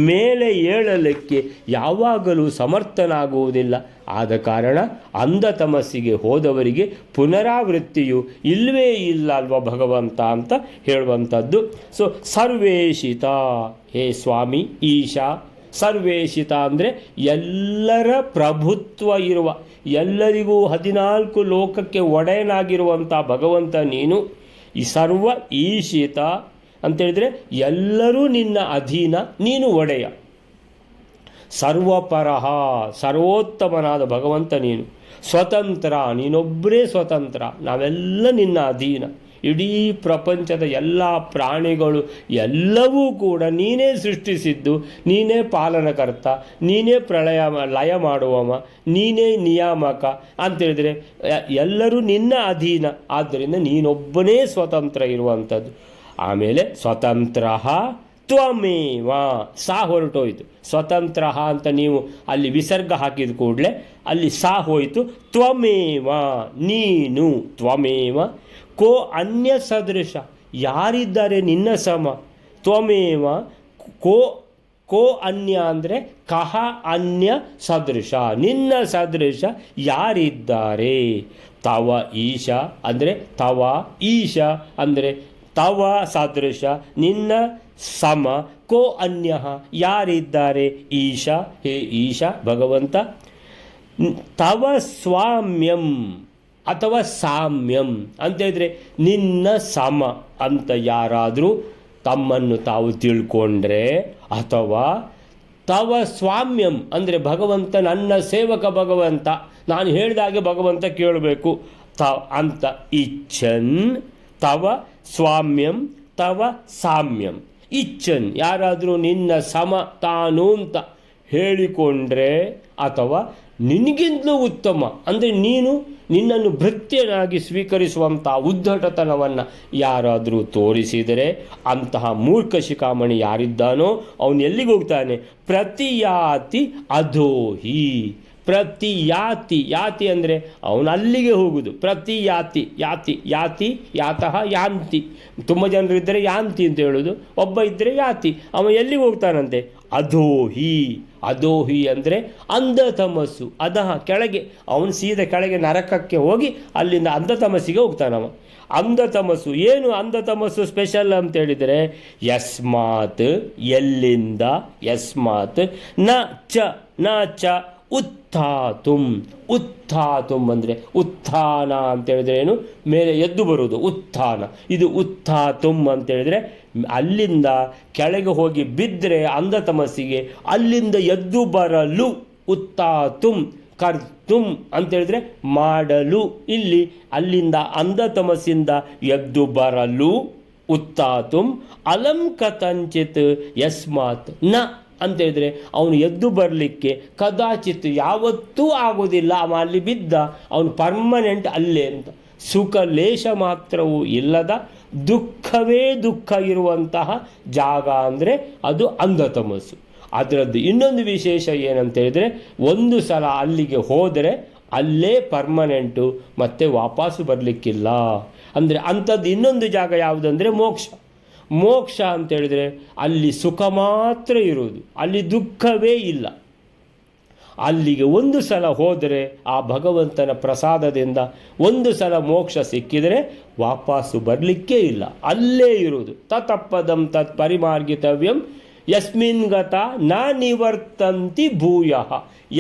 ಮೇಲೆ ಏಳಲಿಕ್ಕೆ ಯಾವಾಗಲೂ ಸಮರ್ಥನಾಗುವುದಿಲ್ಲ. ಆದ ಕಾರಣ ಅಂಧತಮಸ್ಸಿಗೆ ಹೋದವರಿಗೆ ಪುನರಾವೃತ್ತಿಯು ಇಲ್ಲವೇ ಇಲ್ಲ ಅಲ್ವ ಭಗವಂತ ಅಂತ ಹೇಳುವಂಥದ್ದು. ಸೊ ಸರ್ವೇಶಿತ, ಹೇ ಸ್ವಾಮಿ ಈಶಾ. ಸರ್ವೇಶಿತ ಅಂದರೆ ಎಲ್ಲರ ಪ್ರಭುತ್ವ ಇರುವ, ಎಲ್ಲರಿಗೂ 14 ಲೋಕಕ್ಕೆ ಒಡೆಯನಾಗಿರುವಂಥ ಭಗವಂತ ನೀನು. ಈ ಸರ್ವ ಈಶಿತ ಅಂತೇಳಿದರೆ ಎಲ್ಲರೂ ನಿನ್ನ ಅಧೀನ, ನೀನು ಒಡೆಯ. ಸರ್ವಪರಃ, ಸರ್ವೋತ್ತಮನಾದ ಭಗವಂತ ನೀನು. ಸ್ವತಂತ್ರ, ನೀನೊಬ್ಬರೇ ಸ್ವತಂತ್ರ, ನಾವೆಲ್ಲ ನಿನ್ನ ಅಧೀನ. ಇಡೀ ಪ್ರಪಂಚದ ಎಲ್ಲ ಪ್ರಾಣಿಗಳು ಎಲ್ಲವೂ ಕೂಡ ನೀನೇ ಸೃಷ್ಟಿಸಿದ್ದು, ನೀನೇ ಪಾಲನಕರ್ತ, ನೀನೇ ಲಯ ಮಾಡುವವ, ನೀನೇ ನಿಯಾಮಕ ಅಂತೇಳಿದರೆ ಎಲ್ಲರೂ ನಿನ್ನ ಅಧೀನ. ಆದ್ದರಿಂದ ನೀನೊಬ್ಬನೇ ಸ್ವತಂತ್ರ ಇರುವಂಥದ್ದು. ಆಮೇಲೆ ಸ್ವತಂತ್ರ ತ್ವಮೇವ, ಸಾ ಹೊರಟೋಯ್ತು. ಸ್ವತಂತ್ರ ಅಂತ ನೀವು ಅಲ್ಲಿ ವಿಸರ್ಗ ಹಾಕಿದ ಕೂಡಲೇ ಅಲ್ಲಿ ಸಾ ಹೋಯಿತು. ತ್ವಮೇವ, ನೀನು. ತ್ವಮೇವ ಕೋ ಅನ್ಯ ಸದೃಶ, ಯಾರಿದ್ದಾರೆ ನಿನ್ನ ಸಮ. ತ್ವಮೇವ ಕೋ ಕೋ ಅನ್ಯ ಅಂದರೆ ಕಹ ಅನ್ಯ ಸದೃಶ, ನಿನ್ನ ಸದೃಶ ಯಾರಿದ್ದಾರೆ. ತವ ಈಶ ಅಂದರೆ ತವ, ಈಶ ಅಂದರೆ ತವ ಸದೃಶ, ನಿನ್ನ ಸಮ. ಕೋ ಅನ್ಯ ಯಾರಿದ್ದಾರೆ, ಈಶ ಹೇ ಈಶ ಭಗವಂತ. ತವ ಸ್ವಾಮ್ಯಂ ಅಥವಾ ಸಾಮ್ಯಂ ಅಂತ ಹೇಳಿದ್ರೆ ನಿನ್ನ ಸಮ ಅಂತ ಯಾರಾದರೂ ತಮ್ಮನ್ನು ತಾವು ತಿಳ್ಕೊಂಡ್ರೆ, ಅಥವಾ ತವ ಸ್ವಾಮ್ಯಂ ಅಂದರೆ ಭಗವಂತ ನನ್ನ ಸೇವಕ ಭಗವಂತ, ನಾನು ಹೇಳಿದಾಗೆ ಭಗವಂತ ಕೇಳಬೇಕು ಅಂತ ಇಚ್ಛನ್. ತವ ಸ್ವಾಮ್ಯಂ ತವ ಸಾಮ್ಯಂ. ಇಚ್ಛನ್ ಯಾರಾದರೂ ನಿನ್ನ ಸಮ ತಾನು ಅಂತ ಹೇಳಿಕೊಂಡ್ರೆ, ಅಥವಾ ನಿನಗಿಂತಲೂ ಉತ್ತಮ ಅಂದರೆ ನಿನ್ನನ್ನು ಭೃತ್ಯನಾಗಿ ಸ್ವೀಕರಿಸುವಂಥ ಉದ್ದಟತನವನ್ನು ಯಾರಾದರೂ ತೋರಿಸಿದರೆ, ಅಂತಹ ಮೂರ್ಖ ಶಿಖಾಮಣಿ ಯಾರಿದ್ದಾನೋ ಅವನು ಎಲ್ಲಿಗೆ ಹೋಗ್ತಾನೆ, ಪ್ರತಿಯಾತಿ ಅಧೋಹಿ. ಪ್ರತಿಯಾತಿ, ಯಾತಿ ಅಂದರೆ ಅವನು ಅಲ್ಲಿಗೆ ಹೋಗುವುದು. ಪ್ರತಿಯಾತಿ, ಯಾತಿ, ಯಾತಿ ಯಾತಃ ಯಾಂತಿ. ತುಂಬ ಜನರಿದ್ದರೆ ಯಾಂತಿ ಅಂತ ಹೇಳೋದು, ಒಬ್ಬ ಇದ್ದರೆ ಯಾತಿ. ಅವ ಎಲ್ಲಿಗೆ ಹೋಗ್ತಾನಂತೆ, ಅಧೋಹಿ. ಅಧೋಹಿ ಅಂದರೆ ಅಂಧತಮಸ್ಸು, ಅಧಃ ಕೆಳಗೆ, ಅವನು ಸೀದಾ ಕೆಳಗೆ ನರಕಕ್ಕೆ ಹೋಗಿ ಅಲ್ಲಿಂದ ಅಂಧತಮಸ್ಸಿಗೆ ಹೋಗ್ತಾನವ. ಅಂಧತಮಸ್ಸು ಏನು, ಅಂಧತಮಸ್ಸು ಸ್ಪೆಷಲ್ ಅಂತ ಹೇಳಿದರೆ, ಯಸ್ಮಾತ್ ಎಲ್ಲಿಂದ, ಯಸ್ಮಾತ್ ನ ಚ ಉತ್ಥಾತುಂ. ಉತ್ಥಾತುಂ ಅಂದರೆ ಉತ್ಥಾನ ಅಂತ ಹೇಳಿದ್ರೆ ಏನು, ಮೇಲೆ ಎದ್ದು ಬರುವುದು ಉತ್ಥಾನ. ಇದು ಉತ್ಥಾತುಂ ಅಂತ ಹೇಳಿದರೆ ಅಲ್ಲಿಂದ ಕೆಳಗೆ ಹೋಗಿ ಬಿದ್ದರೆ ಅಂಧತಮಸ್ಸಿಗೆ, ಅಲ್ಲಿಂದ ಎದ್ದು ಬರಲು. ಉತ್ಥಾತುಂ ಕರ್ತುಂ ಅಂತ ಹೇಳಿದ್ರೆ ಮಾಡಲು. ಇಲ್ಲಿ ಅಲ್ಲಿಂದ ಅಂಧತಮಸ್ಸಿಂದ ಎದ್ದು ಬರಲು ಉತ್ಥಾತುಂ. ಅಲಂ ಕಥಂಚಿತ್ ಯಸ್ಮಾತ್ ನ ಅಂತ ಹೇಳಿದ್ರೆ ಅವನು ಎದ್ದು ಬರಲಿಕ್ಕೆ ಕದಾಚಿತ್ ಯಾವತ್ತೂ ಆಗೋದಿಲ್ಲ. ಅವ ಅಲ್ಲಿ ಬಿದ್ದ, ಅವನು ಪರ್ಮನೆಂಟ್ ಅಲ್ಲೇ ಅಂತ. ಸುಖ ಲೇಷ ಮಾತ್ರವೂ ಇಲ್ಲದ ದುಃಖವೇ ದುಃಖ ಇರುವಂತಹ ಜಾಗ ಅಂದರೆ ಅದು ಅಂಧತಮಸ್ಸು. ಅದರದ್ದು ಇನ್ನೊಂದು ವಿಶೇಷ ಏನಂತ ಹೇಳಿದರೆ, ಒಂದು ಸಲ ಅಲ್ಲಿಗೆ ಹೋದರೆ ಅಲ್ಲೇ ಪರ್ಮನೆಂಟು, ಮತ್ತೆ ವಾಪಸ್ಸು ಬರಲಿಕ್ಕಿಲ್ಲ. ಅಂದರೆ ಅಂಥದ್ದು ಇನ್ನೊಂದು ಜಾಗ ಯಾವುದಂದರೆ ಮೋಕ್ಷ. ಮೋಕ್ಷ ಅಂತ ಹೇಳಿದರೆ ಅಲ್ಲಿ ಸುಖ ಮಾತ್ರ ಇರುವುದು, ಅಲ್ಲಿ ದುಃಖವೇ ಇಲ್ಲ. ಅಲ್ಲಿಗೆ ಒಂದು ಸಲ ಹೋದರೆ ಆ ಭಗವಂತನ ಪ್ರಸಾದದಿಂದ ಒಂದು ಸಲ ಮೋಕ್ಷ ಸಿಕ್ಕಿದರೆ ವಾಪಸ್ಸು ಬರಲಿಕ್ಕೇ ಇಲ್ಲ, ಅಲ್ಲೇ ಇರುವುದು. ತತಪ್ಪದಂ ತತ್ ಪರಿಮಾರ್ಗಿತವ್ಯಂ ಯಸ್ಮಿನ್ ಗತ ನ ನಿವರ್ತಂತಿ ಭೂಯಃ.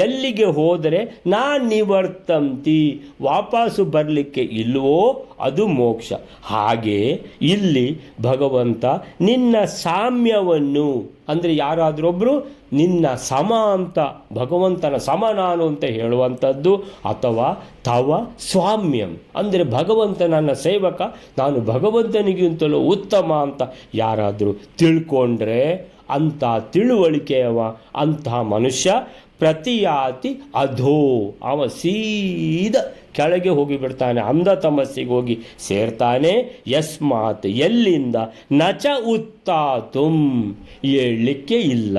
ಎಲ್ಲಿಗೆ ಹೋದರೆ ನಾ ನಿವರ್ತಂತಿ, ವಾಪಸ್ಸು ಬರಲಿಕ್ಕೆ ಇಲ್ಲವೋ ಅದು ಮೋಕ್ಷ. ಹಾಗೆ ಇಲ್ಲಿ ಭಗವಂತ ನಿನ್ನ ಸಾಮ್ಯವನ್ನು ಅಂದರೆ ಯಾರಾದರೊಬ್ಬರು ನಿನ್ನ ಸಮ ಅಂತ, ಭಗವಂತನ ಸಮ ನಾನು ಅಂತ ಹೇಳುವಂಥದ್ದು, ಅಥವಾ ತವ ಸ್ವಾಮ್ಯಂ ಅಂದರೆ ಭಗವಂತ ನನ್ನ ಸೇವಕ, ನಾನು ಭಗವಂತನಿಗಿಂತಲೂ ಉತ್ತಮ ಅಂತ ಯಾರಾದರೂ ತಿಳ್ಕೊಂಡ್ರೆ, ಅಂಥ ತಿಳುವಳಿಕೆಯವ ಅಂತಹ ಮನುಷ್ಯ ಪ್ರತಿಯಾತಿ ಅಧೋ, ಅವ ಸೀದ ಕೆಳಗೆ ಹೋಗಿಬಿಡ್ತಾನೆ, ಅಂಧತಮಸ್ಸಿಗೆ ಹೋಗಿ ಸೇರ್ತಾನೆ. ಯಸ್ಮಾತ್ ಎಲ್ಲಿಂದ, ನಚ ಉತ್ತಾತುಂ ಏಳಲಿಕ್ಕೆ ಇಲ್ಲ,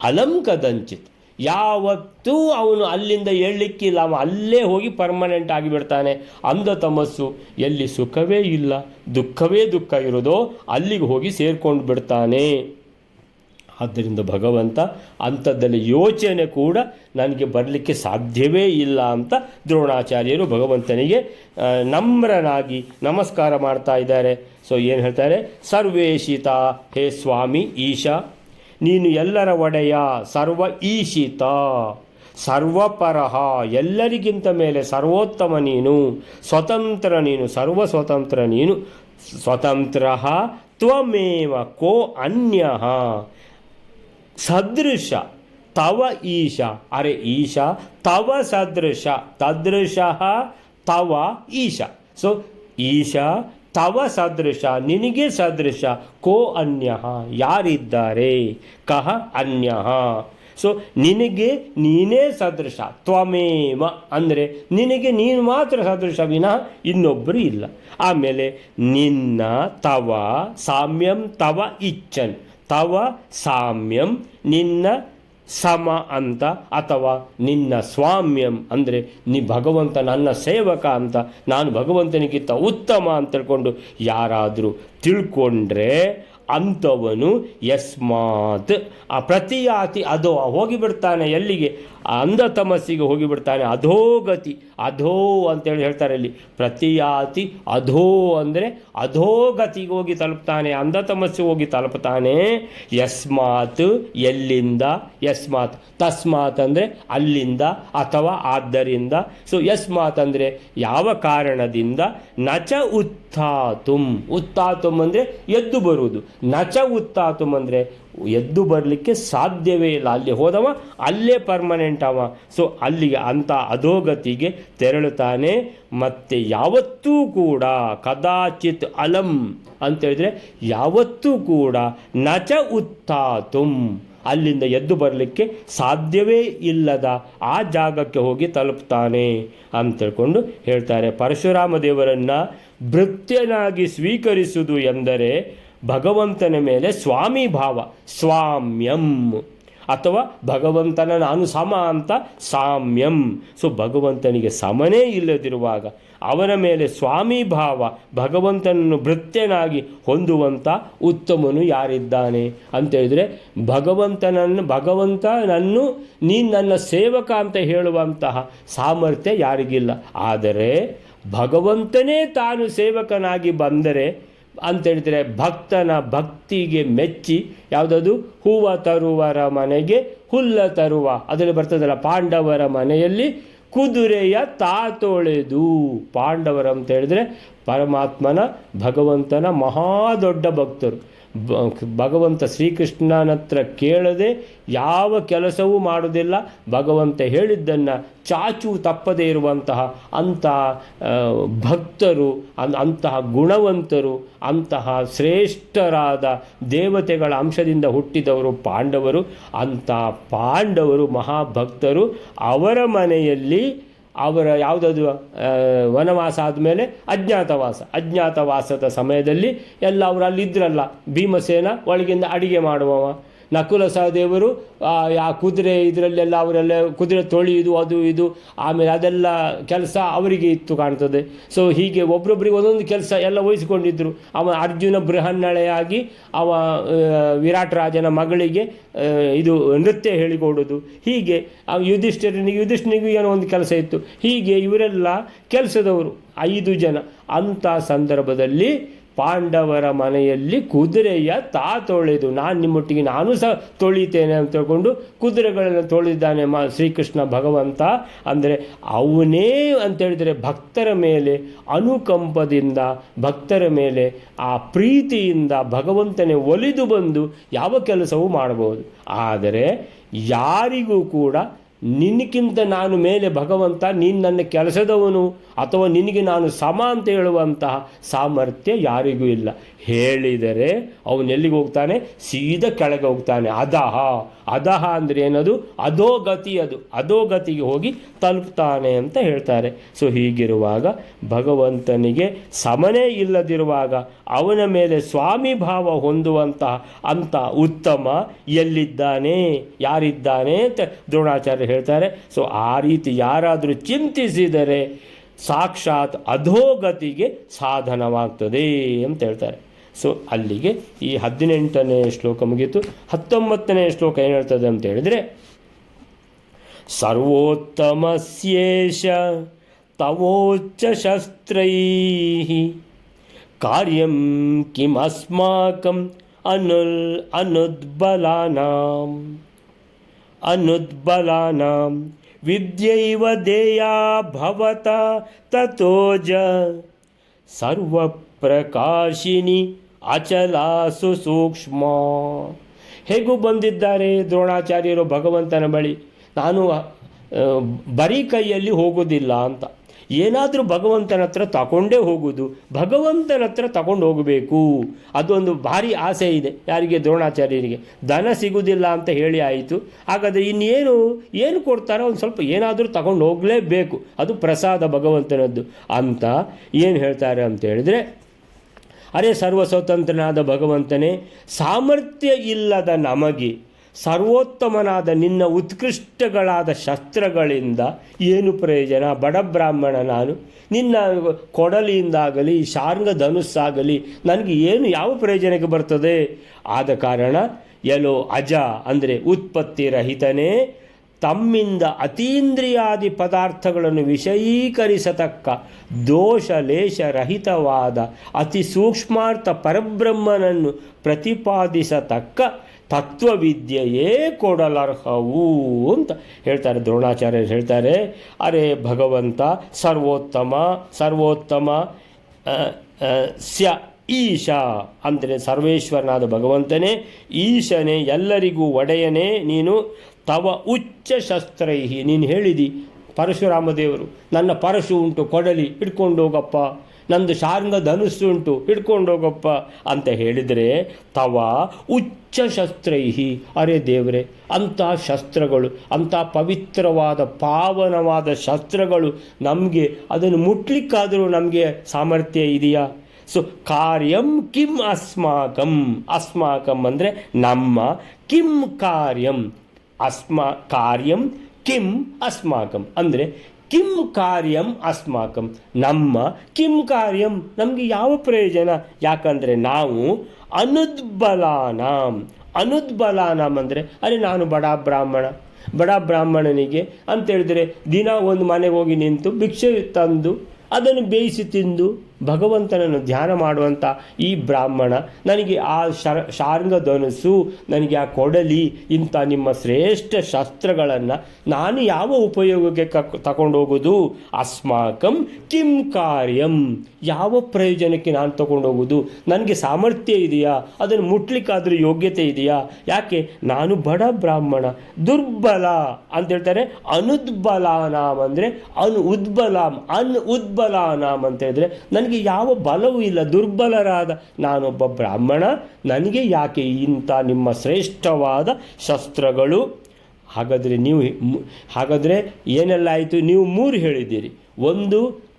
ಅಲಂ ಕದಂಚಿತ್ ಯಾವತ್ತೂ ಅವನು ಅಲ್ಲಿಂದ ಏಳಲಿಕ್ಕಿಲ್ಲ, ಅವ ಅಲ್ಲೇ ಹೋಗಿ ಪರ್ಮನೆಂಟ್ ಆಗಿಬಿಡ್ತಾನೆ. ಅಂಧತಮಸ್ಸು ಎಲ್ಲಿ ಸುಖವೇ ಇಲ್ಲ, ದುಃಖವೇ ದುಃಖ ಇರೋದೋ ಅಲ್ಲಿಗೆ ಹೋಗಿ ಸೇರ್ಕೊಂಡು ಬಿಡ್ತಾನೆ. ಆದ್ದರಿಂದ ಭಗವಂತ ಅಂಥದ್ದಲ್ಲಿ ಯೋಚನೆ ಕೂಡ ನನಗೆ ಬರಲಿಕ್ಕೆ ಸಾಧ್ಯವೇ ಇಲ್ಲ ಅಂತ ದ್ರೋಣಾಚಾರ್ಯರು ಭಗವಂತನಿಗೆ ನಮ್ರನಾಗಿ ನಮಸ್ಕಾರ ಮಾಡ್ತಾ ಇದ್ದಾರೆ. ಸೊ ಏನು ಹೇಳ್ತಾರೆ, ಸರ್ವೇಶಿತ ಹೇ ಸ್ವಾಮಿ ಈಶಾ, ನೀನು ಎಲ್ಲರ ಒಡೆಯ, ಸರ್ವ ಈಶಿತ ಸರ್ವಪರಹ ಎಲ್ಲರಿಗಿಂತ ಮೇಲೆ ಸರ್ವೋತ್ತಮ ನೀನು, ಸ್ವತಂತ್ರ ನೀನು, ಸರ್ವ ಸ್ವತಂತ್ರ ನೀನು. ಸ್ವತಂತ್ರ ತ್ವಮೇವ ಕೋ ಅನ್ಯಃ ಸದೃಶ ತವ ಈಶ. ಅರೆ ಈಶ ತವ ಸದೃಶ, ತದೃಶ ತವ ಈಶ. ಸೊ ಈಶ ತವ ಸದೃಶ, ನಿನಗೆ ಸದೃಶ. ಕೋ ಅನ್ಯಃ ಯಾರಿದ್ದಾರೆ, ಕಹ ಅನ್ಯಃ. ಸೊ ನಿನಗೆ ನೀನೇ ಸದೃಶ, ತ್ವಮೇವ ಅಂದರೆ ನಿನಗೆ ನೀನು ಮಾತ್ರ ಸದೃಶ, ವಿನಃ ಇನ್ನೊಬ್ಬರು ಇಲ್ಲ. ಆಮೇಲೆ ನಿನ್ನ ತವ ಸಾಮ್ಯಂ ತವ ಇಚ್ಛನ್, ತವ ಸಾಮ್ಯಂ ನಿನ್ನ ಸಮ ಅಂತ, ಅಥವಾ ನಿನ್ನ ಸ್ವಾಮ್ಯಂ ಅಂದರೆ ನೀ ಭಗವಂತ ನನ್ನ ಸೇವಕ ಅಂತ, ನಾನು ಭಗವಂತನಿಗಿಂತ ಉತ್ತಮ ಅಂತ ತಿಳ್ಕೊಂಡು ಯಾರಾದರೂ ತಿಳ್ಕೊಂಡ್ರೆ ಅಂಥವನು ಯಸ್ಮಾತ್ ಆ ಪ್ರತಿಯಾತಿ ಅದೋ ಹೋಗಿಬಿಡ್ತಾನೆ. ಎಲ್ಲಿಗೆ? ಅಂಧತಮಸ್ಸಿಗೆ ಹೋಗಿಬಿಡ್ತಾನೆ. ಅಧೋಗತಿ, ಅಧೋ ಅಂತೇಳಿ ಹೇಳ್ತಾರೆ ಇಲ್ಲಿ. ಪ್ರತಿಯಾತಿ ಅಧೋ ಅಂದರೆ ಅಧೋಗತಿಗೆ ಹೋಗಿ ತಲುಪ್ತಾನೆ, ಅಂಧತಮಸ್ಸಿಗೆ ಹೋಗಿ ತಲುಪ್ತಾನೆ. ಯಸ್ಮಾತ್ ಎಲ್ಲಿಂದ, ಯಸ್ಮಾತ್ ತಸ್ಮಾತ್ ಅಂದರೆ ಅಲ್ಲಿಂದ ಅಥವಾ ಆದ್ದರಿಂದ. ಸೊ ಯಸ್ಮಾತ್ ಅಂದರೆ ಯಾವ ಕಾರಣದಿಂದ, ನಚ ಉತ್ಥಾತುಂ, ಉತ್ಥಾತುಂ ಅಂದರೆ ಎದ್ದು ಬರುವುದು, ನಚ ಉತ್ಥಾತುಂ ಅಂದರೆ ಎದ್ದು ಬರಲಿಕ್ಕೆ ಸಾಧ್ಯವೇ ಇಲ್ಲ. ಅಲ್ಲಿ ಹೋದವ ಅಲ್ಲೇ ಪರ್ಮನೆಂಟ್ ಅವ. ಸೊ ಅಲ್ಲಿಗೆ ಅಂಥ ಅಧೋಗತಿಗೆ ತೆರಳುತ್ತಾನೆ. ಮತ್ತು ಯಾವತ್ತೂ ಕೂಡ ಕದಾಚಿತ್ ಅಲಂ ಅಂತೇಳಿದರೆ ಯಾವತ್ತೂ ಕೂಡ ನಚ ಉತ್ಥಾತುಂ ಅಲ್ಲಿಂದ ಎದ್ದು ಬರಲಿಕ್ಕೆ ಸಾಧ್ಯವೇ ಇಲ್ಲದ ಆ ಜಾಗಕ್ಕೆ ಹೋಗಿ ತಲುಪ್ತಾನೆ ಅಂತೇಳ್ಕೊಂಡು ಹೇಳ್ತಾರೆ. ಪರಶುರಾಮ ದೇವರನ್ನು ಭೃತ್ಯನಾಗಿ ಸ್ವೀಕರಿಸುವುದು ಎಂದರೆ ಭಗವಂತನ ಮೇಲೆ ಸ್ವಾಮಿ ಭಾವ, ಸ್ವಾಮ್ಯಂ, ಅಥವಾ ಭಗವಂತನ ನಾನು ಸಮ ಅಂತ ಸಾಮ್ಯಂ. ಸೊ ಭಗವಂತನಿಗೆ ಸಮನೇ ಇಲ್ಲದಿರುವಾಗ ಅವನ ಮೇಲೆ ಸ್ವಾಮಿ ಭಾವ, ಭಗವಂತನನ್ನು ಭೃತ್ಯನಾಗಿ ಹೊಂದುವಂಥ ಉತ್ತಮನು ಯಾರಿದ್ದಾನೆ ಅಂತೇಳಿದರೆ ಭಗವಂತನನ್ನು ನೀನು ನನ್ನ ಸೇವಕ ಅಂತ ಹೇಳುವಂತಹ ಸಾಮರ್ಥ್ಯ ಯಾರಿಗಿಲ್ಲ. ಆದರೆ ಭಗವಂತನೇ ತಾನು ಸೇವಕನಾಗಿ ಬಂದರೆ ಅಂತೇಳಿದರೆ ಭಕ್ತನ ಭಕ್ತಿಗೆ ಮೆಚ್ಚಿ, ಯಾವುದದು ಹೂವ ತರುವರ ಮನೆಗೆ ಹುಲ್ಲ ತರುವ, ಅದರಲ್ಲಿ ಬರ್ತದಲ್ಲ, ಪಾಂಡವರ ಮನೆಯಲ್ಲಿ ಕುದುರೆಯ ತಾತೊಳೆದು. ಪಾಂಡವರು ಅಂತ ಹೇಳಿದರೆ ಪರಮಾತ್ಮನ ಭಗವಂತನ ಮಹಾ ದೊಡ್ಡ ಭಕ್ತರು. ಭಗವಂತ ಶ್ರೀಕೃಷ್ಣನ ಹತ್ರ ಕೇಳದೆ ಯಾವ ಕೆಲಸವೂ ಮಾಡೋದಿಲ್ಲ. ಭಗವಂತ ಹೇಳಿದ್ದನ್ನು ಚಾಚು ತಪ್ಪದೇ ಇರುವಂತಹ ಅಂತಹ ಭಕ್ತರು, ಅಂತಹ ಗುಣವಂತರು, ಅಂತಹ ಶ್ರೇಷ್ಠರಾದ ದೇವತೆಗಳ ಅಂಶದಿಂದ ಹುಟ್ಟಿದವರು ಪಾಂಡವರು. ಅಂಥ ಪಾಂಡವರು ಮಹಾಭಕ್ತರು. ಅವರ ಮನೆಯಲ್ಲಿ ಅವರ ಯಾವುದದು ವನವಾಸ ಆದಮೇಲೆ ಅಜ್ಞಾತವಾಸದ ಸಮಯದಲ್ಲಿ ಎಲ್ಲ ಅವರು ಅಲ್ಲಿದ್ದರಲ್ಲ. ಭೀಮಸೇನ ಒಳಗಿಂದ ಅಡಿಗೆ ಮಾಡುವವ, ನಕುಲ ಸಹದೇವರು ಆ ಕುದುರೆ ಇದರಲ್ಲೆಲ್ಲ ಅವರೆಲ್ಲ ಕುದುರೆ ತೊಳೆಯುವುದು ಅದು ಇದು, ಆಮೇಲೆ ಅದೆಲ್ಲ ಕೆಲಸ ಅವರಿಗೆ ಇತ್ತು ಕಾಣ್ತದೆ. ಸೊ ಹೀಗೆ ಒಬ್ರೊಬ್ಬರಿಗೆ ಒಂದೊಂದು ಕೆಲಸ ಎಲ್ಲ ವಹಿಸಿಕೊಂಡಿದ್ದರು. ಅವ ಅರ್ಜುನ ಬೃಹನ್ನಳೆಯಾಗಿ ಅವ ವಿರಾಟ್ ರಾಜನ ಮಗಳಿಗೆ ಇದು ನೃತ್ಯ ಹೇಳಿಕೊಡೋದು. ಹೀಗೆ ಯುಧಿಷ್ಠನಿಗೂ ಏನೋ ಒಂದು ಕೆಲಸ ಇತ್ತು. ಹೀಗೆ ಇವರೆಲ್ಲ ಕೆಲಸದವರು 5 ಜನ. ಅಂಥ ಸಂದರ್ಭದಲ್ಲಿ ಪಾಂಡವರ ಮನೆಯಲ್ಲಿ ಕುದುರೆಯ ತೊಳೆದು, ನಿಮ್ಮೊಟ್ಟಿಗೆ ನಾನು ಸಹ ತೊಳಿತೇನೆ ಅಂತ ತಿಳ್ಕೊಂಡು ಕುದುರೆಗಳನ್ನು ತೊಳೆದಿದ್ದಾನೆ ಶ್ರೀಕೃಷ್ಣ ಭಗವಂತ. ಅಂದರೆ ಅವನೇ ಅಂತೇಳಿದರೆ ಭಕ್ತರ ಮೇಲೆ ಅನುಕಂಪದಿಂದ, ಭಕ್ತರ ಮೇಲೆ ಆ ಪ್ರೀತಿಯಿಂದ ಭಗವಂತನೇ ಒಲಿದು ಬಂದು ಯಾವ ಕೆಲಸವೂ ಮಾಡಬಹುದು. ಆದರೆ ಯಾರಿಗೂ ಕೂಡ ನಿನಗಿಂತ ನಾನು ಮೇಲೆ ಭಗವಂತ, ನೀನು ನನ್ನ ಕೆಲಸದವನು ಅಥವಾ ನಿನಗೆ ನಾನು ಸಮ ಅಂತ ಹೇಳುವಂತಹ ಸಾಮರ್ಥ್ಯ ಯಾರಿಗೂ ಇಲ್ಲ. ಹೇಳಿದರೆ ಅವನೆಲ್ಲಿಗೆ ಹೋಗ್ತಾನೆ? ಸೀದಾ ಕೆಳಗೆ ಹೋಗ್ತಾನೆ. ಅಧಃ ಅಂದರೆ ಏನದು? ಅಧೋಗತಿ. ಅದು ಅಧೋಗತಿಗೆ ಹೋಗಿ ತಲುಪ್ತಾನೆ ಅಂತ ಹೇಳ್ತಾರೆ. ಸೊ ಹೀಗಿರುವಾಗ ಭಗವಂತನಿಗೆ ಸಮನೇ ಇಲ್ಲದಿರುವಾಗ ಅವನ ಮೇಲೆ ಸ್ವಾಮಿ ಭಾವ ಹೊಂದುವಂತಹ ಅಂಥ ಉತ್ತಮ ಎಲ್ಲಿದ್ದಾನೆ, ಯಾರಿದ್ದಾನೆ ಅಂತ ದ್ರೋಣಾಚಾರ್ಯ ಹೇಳ್ತಾರೆ. ಸೊ ಆ ರೀತಿ ಯಾರಾದರೂ ಚಿಂತಿಸಿದರೆ ಸಾಕ್ಷಾತ್ ಅಧೋಗತಿಗೆ ಸಾಧನವಾಗ್ತದೆ ಅಂತ ಹೇಳ್ತಾರೆ. ಸೊ ಅಲ್ಲಿಗೆ ಈ 18ನೇ ಶ್ಲೋಕ ಮುಗೀತು. 19ನೇ ಶ್ಲೋಕ ಏನು ಹೇಳ್ತದೆ ಅಂತ ಹೇಳಿದರೆ, ಸರ್ವೋತ್ತಮಸ್ಯೇಷ ತವೋಚ್ಚ ಶಸ್ತ್ರೈಃ ಕಾರ್ಯಂ ಕಿಮಸ್ಮಾಕಂ ಅನುದ್ಬಲಾನಾಂ ವಿದ್ಯೈವ ದೇಯಾ ಭವತ ತತೋಜ ಸರ್ವಪ್ರಕಾಶಿನಿ ಅಚಲಾಸು ಸೂಕ್ಷ್ಮ. ಹೇಗೂ ಬಂದಿದ್ದಾರೆ ದ್ರೋಣಾಚಾರ್ಯರು ಭಗವಂತನ ಬಳಿ. ನಾನು ಬರೀ ಕೈಯಲ್ಲಿ ಹೋಗೋದಿಲ್ಲ ಅಂತ, ಏನಾದರೂ ಭಗವಂತನ ಹತ್ರ ತಗೊಂಡೇ ಹೋಗುವುದು, ಭಗವಂತನ ಹತ್ರ ತಗೊಂಡು ಹೋಗಬೇಕು, ಅದೊಂದು ಭಾರಿ ಆಸೆ ಇದೆ ಯಾರಿಗೆ? ದ್ರೋಣಾಚಾರ್ಯರಿಗೆ. ದನ ಸಿಗುವುದಿಲ್ಲ ಅಂತ ಹೇಳಿ ಆಯಿತು. ಹಾಗಾದರೆ ಏನು ಕೊಡ್ತಾರೋ ಒಂದು ಸ್ವಲ್ಪ ಏನಾದರೂ ತಗೊಂಡು ಹೋಗಲೇಬೇಕು, ಅದು ಪ್ರಸಾದ ಭಗವಂತನದ್ದು ಅಂತ ಏನು ಹೇಳ್ತಾರೆ ಅಂತ ಹೇಳಿದರೆ, ಅರೆ ಸರ್ವ ಸ್ವತಂತ್ರನಾದ ಭಗವಂತನೇ, ಸಾಮರ್ಥ್ಯ ಇಲ್ಲದ ನಮಗೆ ಸರ್ವೋತ್ತಮನಾದ ನಿನ್ನ ಉತ್ಕೃಷ್ಟಗಳಾದ ಶಸ್ತ್ರಗಳಿಂದ ಏನು ಪ್ರಯೋಜನ? ಬಡ ಬ್ರಾಹ್ಮಣ ನಾನು, ನಿನ್ನ ಕೊಡಲಿಯಿಂದಾಗಲಿ ಶಾರ್ಂಗ ಧನುಸ್ಸಾಗಲಿ ನನಗೆ ಏನು ಯಾವ ಪ್ರಯೋಜನಕ್ಕೆ ಬರ್ತದೆ? ಆದ ಕಾರಣ ಎಲ್ಲೋ ಅಜ ಅಂದರೆ ಉತ್ಪತ್ತಿ ರಹಿತನೇ, ತಮ್ಮಿಂದ ಅತೀಂದ್ರಿಯಾದಿ ಪದಾರ್ಥಗಳನ್ನು ವಿಷಯೀಕರಿಸತಕ್ಕ ದೋಷ ಲೇಷ ರಹಿತವಾದ ಅತಿ ಸೂಕ್ಷ್ಮಾರ್ಥ ಪರಬ್ರಹ್ಮನನ್ನು ಪ್ರತಿಪಾದಿಸತಕ್ಕ ತತ್ವವಿದ್ಯೆಯೇ ಕೊಡಲರ್ಹವು ಅಂತ ಹೇಳ್ತಾರೆ ದ್ರೋಣಾಚಾರ್ಯರು. ಹೇಳ್ತಾರೆ, ಅರೆ ಭಗವಂತ ಸರ್ವೋತ್ತಮ ಸ್ಯ ಈಶಾ ಅಂದರೆ ಸರ್ವೇಶ್ವರನಾದ ಭಗವಂತನೇ, ಈಶನೇ ಎಲ್ಲರಿಗೂ ಒಡೆಯನೇ ನೀನು. ತವ ಉಚ್ಚ ಶಸ್ತ್ರೈಹಿ, ನೀನು ಹೇಳಿದಿ ಪರಶುರಾಮ ದೇವರು, ನನ್ನ ಪರಶು ಉಂಟು ಕೊಡಲಿ ಹಿಡ್ಕೊಂಡು ಹೋಗಪ್ಪ, ನಂದು ಶಾರ್ಂಗ ಧನುಸ್ಸು ಉಂಟು ಹಿಡ್ಕೊಂಡು ಹೋಗಪ್ಪ ಅಂತ ಹೇಳಿದರೆ, ತವ ಉಚ್ಚ ಶಸ್ತ್ರೈಹಿ, ಅರೆ ದೇವರೇ ಅಂಥ ಶಸ್ತ್ರಗಳು, ಅಂಥ ಪವಿತ್ರವಾದ ಪಾವನವಾದ ಶಸ್ತ್ರಗಳು ನಮಗೆ ಅದನ್ನು ಮುಟ್ಲಿಕ್ಕಾದರೂ ನಮಗೆ ಸಾಮರ್ಥ್ಯ ಇದೆಯಾ? ಸೊ ಕಾರ್ಯಂ ಕಿಂ ಅಸ್ಮಾಕಂ ಅಂದರೆ ನಮ್ಮ, ಕಿಂ ಕಾರ್ಯಂ ಕಾರ್ಯಂ ಕಿಂ ಅಸ್ಮಾಕಂ ಅಂದರೆ ಕಿಂ ಕಾರ್ಯಂ ಅಸ್ಮಾಕಂ ನಮ್ಮ, ಕಿಂ ಕಾರ್ಯಂ ನಮಗೆ ಯಾವ ಪ್ರಯೋಜನ? ಯಾಕಂದರೆ ನಾವು ಅನುದ್ಬಲಾನಾಂ ಅಂದರೆ ಅರೆ ನಾನು ಬಡ ಬ್ರಾಹ್ಮಣನಿಗೆ ಅಂತೇಳಿದರೆ ದಿನ ಒಂದು ಮನೆಗೆ ಹೋಗಿ ನಿಂತು ಭಿಕ್ಷೆ ತಂದು ಅದನ್ನು ಬೇಯಿಸಿ ತಿಂದು ಭಗವಂತನನ್ನು ಧ್ಯಾನ ಮಾಡುವಂಥ ಈ ಬ್ರಾಹ್ಮಣ ನನಗೆ ಆ ಶಾರ್ಂಗ ಧನುಸ್ಸು, ನನಗೆ ಆ ಕೊಡಲಿ, ಇಂಥ ನಿಮ್ಮ ಶ್ರೇಷ್ಠ ಶಸ್ತ್ರಗಳನ್ನು ನಾನು ಯಾವ ಉಪಯೋಗಕ್ಕೆ ತಗೊಂಡು ಹೋಗೋದು? ಅಸ್ಮಾಕಂ ಕಿಂ ಕಾರ್ಯಂ, ಯಾವ ಪ್ರಯೋಜನಕ್ಕೆ ನಾನು ತಗೊಂಡು ಹೋಗೋದು? ನನಗೆ ಸಾಮರ್ಥ್ಯ ಇದೆಯಾ? ಅದನ್ನು ಮುಟ್ಲಿಕ್ಕಾದರೂ ಯೋಗ್ಯತೆ ಇದೆಯಾ? ಯಾಕೆ ನಾನು ಬಡ ಬ್ರಾಹ್ಮಣ, ದುರ್ಬಲ ಅಂತ ಹೇಳ್ತಾರೆ. ಅನುದ್ಬಲಾನಾಮ್ ಅಂದರೆ ಉದ್ಬಲಾನಾಮ್ ಅಂತ ಹೇಳಿದ್ರೆ ನನಗೆ ಯಾವ ಬಲವೂ ಇಲ್ಲ, ದುರ್ಬಲರಾದ ನಾನೊಬ್ಬ ಬ್ರಾಹ್ಮಣ, ನನಗೆ ಯಾಕೆ ಇಂಥ ನಿಮ್ಮ ಶ್ರೇಷ್ಠವಾದ ಶಸ್ತ್ರಗಳು? ಹಾಗಾದರೆ ಏನೆಲ್ಲ ಆಯಿತು? ನೀವು 3 ಹೇಳಿದ್ದೀರಿ. ಒಂದು,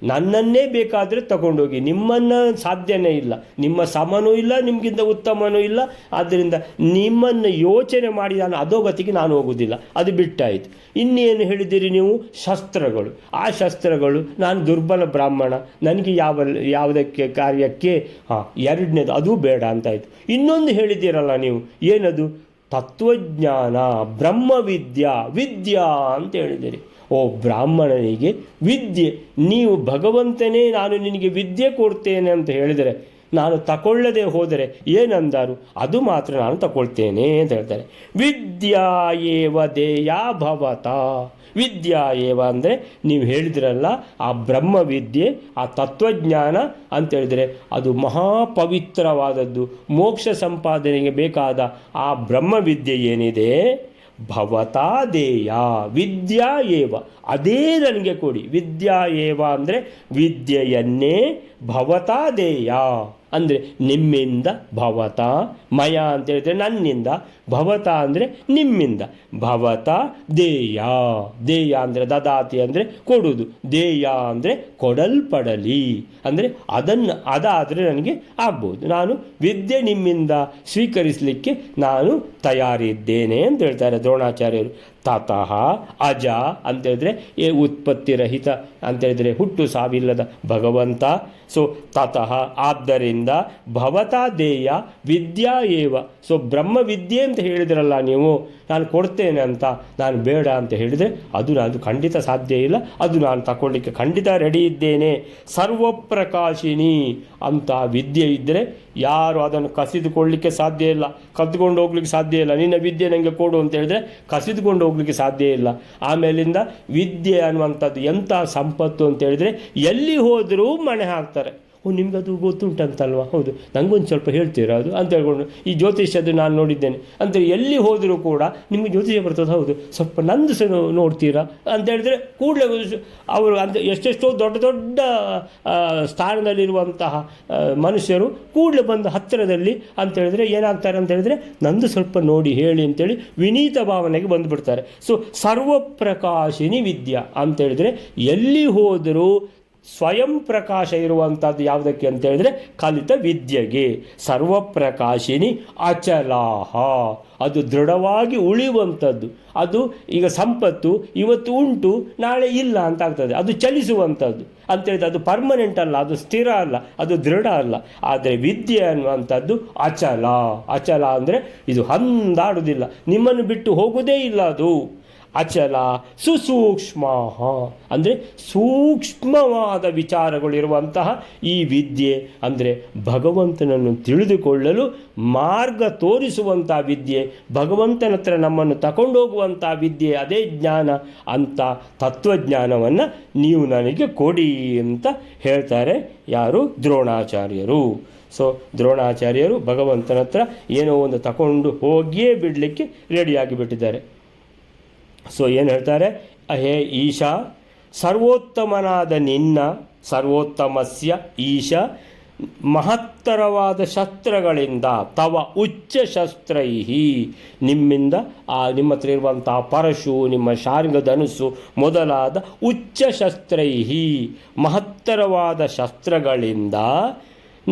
ನನ್ನನ್ನೇ ಬೇಕಾದರೆ ತಗೊಂಡೋಗಿ, ನಿಮ್ಮನ್ನು ಸಾಧ್ಯನೇ ಇಲ್ಲ, ನಿಮ್ಮ ಸಮನೂ ಇಲ್ಲ, ನಿಮಗಿಂತ ಉತ್ತಮನೂ ಇಲ್ಲ, ಆದ್ದರಿಂದ ನಿಮ್ಮನ್ನು ಯೋಚನೆ ಮಾಡಿ ನಾನು ಅಧೋಗತಿಗೆ ನಾನು ಹೋಗೋದಿಲ್ಲ, ಅದು ಬಿಟ್ಟಾಯಿತು. ಇನ್ನೇನು ಹೇಳಿದ್ದೀರಿ ನೀವು? ಶಸ್ತ್ರಗಳು. ಆ ಶಸ್ತ್ರಗಳು, ನಾನು ದುರ್ಬಲ ಬ್ರಾಹ್ಮಣ, ನನಗೆ ಯಾವುದಕ್ಕೆ ಕಾರ್ಯಕ್ಕೆ? ಎರಡನೇದು ಅದು ಬೇಡ ಅಂತಾಯಿತು. ಇನ್ನೊಂದು ಹೇಳಿದ್ದೀರಲ್ಲ ನೀವು, ಏನದು? ತತ್ವಜ್ಞಾನ, ವಿದ್ಯಾ ಅಂತ ಹೇಳಿದ್ದೀರಿ. ಓ ಬ್ರಾಹ್ಮಣನಿಗೆ ವಿದ್ಯೆ, ನೀವು ಭಗವಂತನೇ ನಾನು ನಿನಗೆ ವಿದ್ಯೆ ಕೊಡ್ತೇನೆ ಅಂತ ಹೇಳಿದರೆ, ನಾನು ತಗೊಳ್ಳದೆ ಹೋದರೆ ಏನಂದಾರು? ಅದು ಮಾತ್ರ ನಾನು ತಗೊಳ್ತೇನೆ ಅಂತ ಹೇಳ್ತಾರೆ. ವಿದ್ಯಾ ಏವ ದೇಯಾ ಭವತ, ವಿದ್ಯಾ ಏವ ಅಂದರೆ ನೀವು ಹೇಳಿದ್ರಲ್ಲ ಆ ಬ್ರಹ್ಮವಿದ್ಯೆ, ಆ ತತ್ವಜ್ಞಾನ ಅಂತೇಳಿದರೆ ಅದು ಮಹಾಪವಿತ್ರವಾದದ್ದು. ಮೋಕ್ಷ ಸಂಪಾದನೆಗೆ ಬೇಕಾದ ಆ ಬ್ರಹ್ಮವಿದ್ಯೆ ಏನಿದೆ, ಭವತಾ ದೇಯ ವಿದ್ಯಾ ಏವ, ಅದೇ ನನಗೆ ಕೊಡಿ. ವಿದ್ಯಾ ಏವ ಅಂದರೆ ವಿದ್ಯೆಯನ್ನೇ, ಭವತಾ ದೇಯ ಅಂದರೆ ನಿಮ್ಮಿಂದ, ಭವತ ಮಯ ಅಂತ ಹೇಳಿದರೆ ನನ್ನಿಂದ, ಭವತ ಅಂದರೆ ನಿಮ್ಮಿಂದ, ಭವತ ದೇಯ, ದೇಯ ಅಂದರೆ ದದಾತಿ ಅಂದರೆ ಕೊಡುವುದು, ದೇಯ ಅಂದರೆ ಕೊಡಲ್ಪಡಲಿ ಅಂದರೆ ಅದಾದರೆ ನನಗೆ ಆಗ್ಬೋದು, ನಾನು ವಿದ್ಯೆ ನಿಮ್ಮಿಂದ ಸ್ವೀಕರಿಸಲಿಕ್ಕೆ ನಾನು ತಯಾರಿದ್ದೇನೆ ಅಂತ ಹೇಳ್ತಾರೆ ದ್ರೋಣಾಚಾರ್ಯರು. ತತಃ ಅಜ ಅಂತೇಳಿದ್ರೆ ಉತ್ಪತ್ತಿ ರಹಿತ ಅಂತೇಳಿದರೆ ಹುಟ್ಟು ಸಾವಿಲ್ಲದ ಭಗವಂತ. ಸೊ ತತಃ ಆದ್ದರಿಂದ ಭವತಾ ದೇಯ ವಿದ್ಯಾ ಏವ. ಸೊ ಬ್ರಹ್ಮವಿದ್ಯೆ ಅಂತ ಹೇಳಿದ್ರಲ್ಲ ನೀವು, ನಾನು ಕೊಡ್ತೇನೆ ಅಂತ, ನಾನು ಬೇಡ ಅಂತ ಹೇಳಿದರೆ ಅದು ನಾನು ಖಂಡಿತ ಸಾಧ್ಯ ಇಲ್ಲ, ಅದು ನಾನು ತಗೊಳ್ಳಿಕ್ಕೆ ಖಂಡಿತ ರೆಡಿ ಇದ್ದೇನೆ. ಸರ್ವಪ್ರಕಾಶಿನಿ ಅಂತ ವಿದ್ಯೆ ಇದ್ದರೆ ಯಾರು ಅದನ್ನು ಕಸಿದುಕೊಳ್ಳಲಿಕ್ಕೆ ಸಾಧ್ಯ ಇಲ್ಲ, ಕದ್ದುಕೊಂಡು ಹೋಗ್ಲಿಕ್ಕೆ ಸಾಧ್ಯ ಇಲ್ಲ. ನಿನ್ನ ವಿದ್ಯೆ ನನಗೆ ಕೊಡು ಅಂತ ಹೇಳಿದ್ರೆ ಕಸಿದುಕೊಂಡು ಹೋಗ್ಲಿಕ್ಕೆ ಸಾಧ್ಯ ಇಲ್ಲ. ಆಮೇಲಿಂದ ವಿದ್ಯೆ ಅನ್ನುವಂಥದ್ದು ಎಂಥ ಸಂಪತ್ತು ಅಂತ ಹೇಳಿದರೆ ಎಲ್ಲಿ ಹೋದರೂ ಮಣೆ ಹಾಕ್ತಾರೆ. ನಿಮಗದು ಗೊತ್ತುಂಟಂತಲ್ವ? ಹೌದು, ನನಗೊಂದು ಸ್ವಲ್ಪ ಹೇಳ್ತೀರಾ ಅದು ಅಂತ ಹೇಳ್ಕೊಂಡು, ಈ ಜ್ಯೋತಿಷ್ಯದ್ದು ನಾನು ನೋಡಿದ್ದೇನೆ ಅಂತ ಎಲ್ಲಿ ಹೋದರೂ ಕೂಡ ನಿಮಗೆ ಜ್ಯೋತಿಷ್ಯ ಬರ್ತದೆ, ಹೌದು ಸ್ವಲ್ಪ ನಂದು ಸಹ ನೋಡ್ತೀರಾ ಅಂತ ಹೇಳಿದ್ರೆ ಕೂಡಲೇ ಅವರು ಅಂತ ಎಷ್ಟೆಷ್ಟೋ ದೊಡ್ಡ ದೊಡ್ಡ ಸ್ಥಾನದಲ್ಲಿರುವಂತಹ ಮನುಷ್ಯರು ಕೂಡಲೇ ಬಂದು ಹತ್ತಿರದಲ್ಲಿ ಅಂತ ಹೇಳಿದ್ರೆ ಏನಾಗ್ತಾರೆ ಅಂತ ಹೇಳಿದ್ರೆ ನಂದು ಸ್ವಲ್ಪ ನೋಡಿ ಹೇಳಿ ಅಂತೇಳಿ ವಿನೀತ ಭಾವನೆಗೆ ಬಂದುಬಿಡ್ತಾರೆ. ಸೊ ಸರ್ವಪ್ರಕಾಶಿನಿ ವಿದ್ಯಾ ಅಂತ ಹೇಳಿದ್ರೆ ಎಲ್ಲಿ ಹೋದರೂ ಸ್ವಯಂ ಪ್ರಕಾಶ ಇರುವಂಥದ್ದು ಯಾವುದಕ್ಕೆ ಅಂತ ಹೇಳಿದ್ರೆ ಕಲಿತ ವಿದ್ಯೆಗೆ. ಸರ್ವಪ್ರಕಾಶಿನಿ ಅಚಲಾಹ, ಅದು ದೃಢವಾಗಿ ಉಳಿಯುವಂಥದ್ದು. ಅದು ಈಗ ಸಂಪತ್ತು ಇವತ್ತು ಉಂಟು ನಾಳೆ ಇಲ್ಲ ಅಂತ ಆಗ್ತದೆ, ಅದು ಚಲಿಸುವಂಥದ್ದು ಅಂತೇಳಿದ್ರೆ ಅದು ಪರ್ಮನೆಂಟ್ ಅಲ್ಲ, ಅದು ಸ್ಥಿರ ಅಲ್ಲ, ಅದು ದೃಢ ಅಲ್ಲ. ಆದರೆ ವಿದ್ಯೆ ಅನ್ನುವಂಥದ್ದು ಅಚಲ. ಅಚಲ ಅಂದರೆ ಇದು ಹಂದಾಡುವುದಿಲ್ಲ, ನಿಮ್ಮನ್ನು ಬಿಟ್ಟು ಹೋಗುವುದೇ ಇಲ್ಲ ಅದು. ಅಚಲ ಸುಸೂಕ್ಷ್ಮ ಅಂದರೆ ಸೂಕ್ಷ್ಮವಾದ ವಿಚಾರಗಳಿರುವಂತಹ ಈ ವಿದ್ಯೆ ಅಂದರೆ ಭಗವಂತನನ್ನು ತಿಳಿದುಕೊಳ್ಳಲು ಮಾರ್ಗ ತೋರಿಸುವಂಥ ವಿದ್ಯೆ, ಭಗವಂತನ ಹತ್ರ ನಮ್ಮನ್ನು ತಗೊಂಡೋಗುವಂಥ ವಿದ್ಯೆ, ಅದೇ ಜ್ಞಾನ. ಅಂತ ತತ್ವಜ್ಞಾನವನ್ನು ನೀವು ನನಗೆ ಕೊಡಿ ಅಂತ ಹೇಳ್ತಾರೆ ಯಾರು? ದ್ರೋಣಾಚಾರ್ಯರು. ಸೊ ದ್ರೋಣಾಚಾರ್ಯರು ಭಗವಂತನ ಹತ್ರ ಏನೋ ಒಂದು ತಗೊಂಡು ಹೋಗಿಯೇ ಬಿಡಲಿಕ್ಕೆ ರೆಡಿಯಾಗಿ ಬಿಟ್ಟಿದ್ದಾರೆ. ಸೊ ಏನು ಹೇಳ್ತಾರೆ? ಹೇ ಈಶಾ, ಸರ್ವೋತ್ತಮನಾದ ನಿನ್ನ, ಸರ್ವೋತ್ತಮಸ್ಯ ಈಶ ಮಹತ್ತರವಾದ ಶಸ್ತ್ರಗಳಿಂದ, ತವ ಉಚ್ಚ ಶಸ್ತ್ರೈಹಿ, ನಿಮ್ಮಿಂದ ನಿಮ್ಮ ಹತ್ರ ಇರುವಂಥ ಪರಶು, ನಿಮ್ಮ ಶಾರ್ಂಗ ಧನುಸ್ಸು ಮೊದಲಾದ ಉಚ್ಚ ಶಸ್ತ್ರೈಹಿ ಮಹತ್ತರವಾದ ಶಸ್ತ್ರಗಳಿಂದ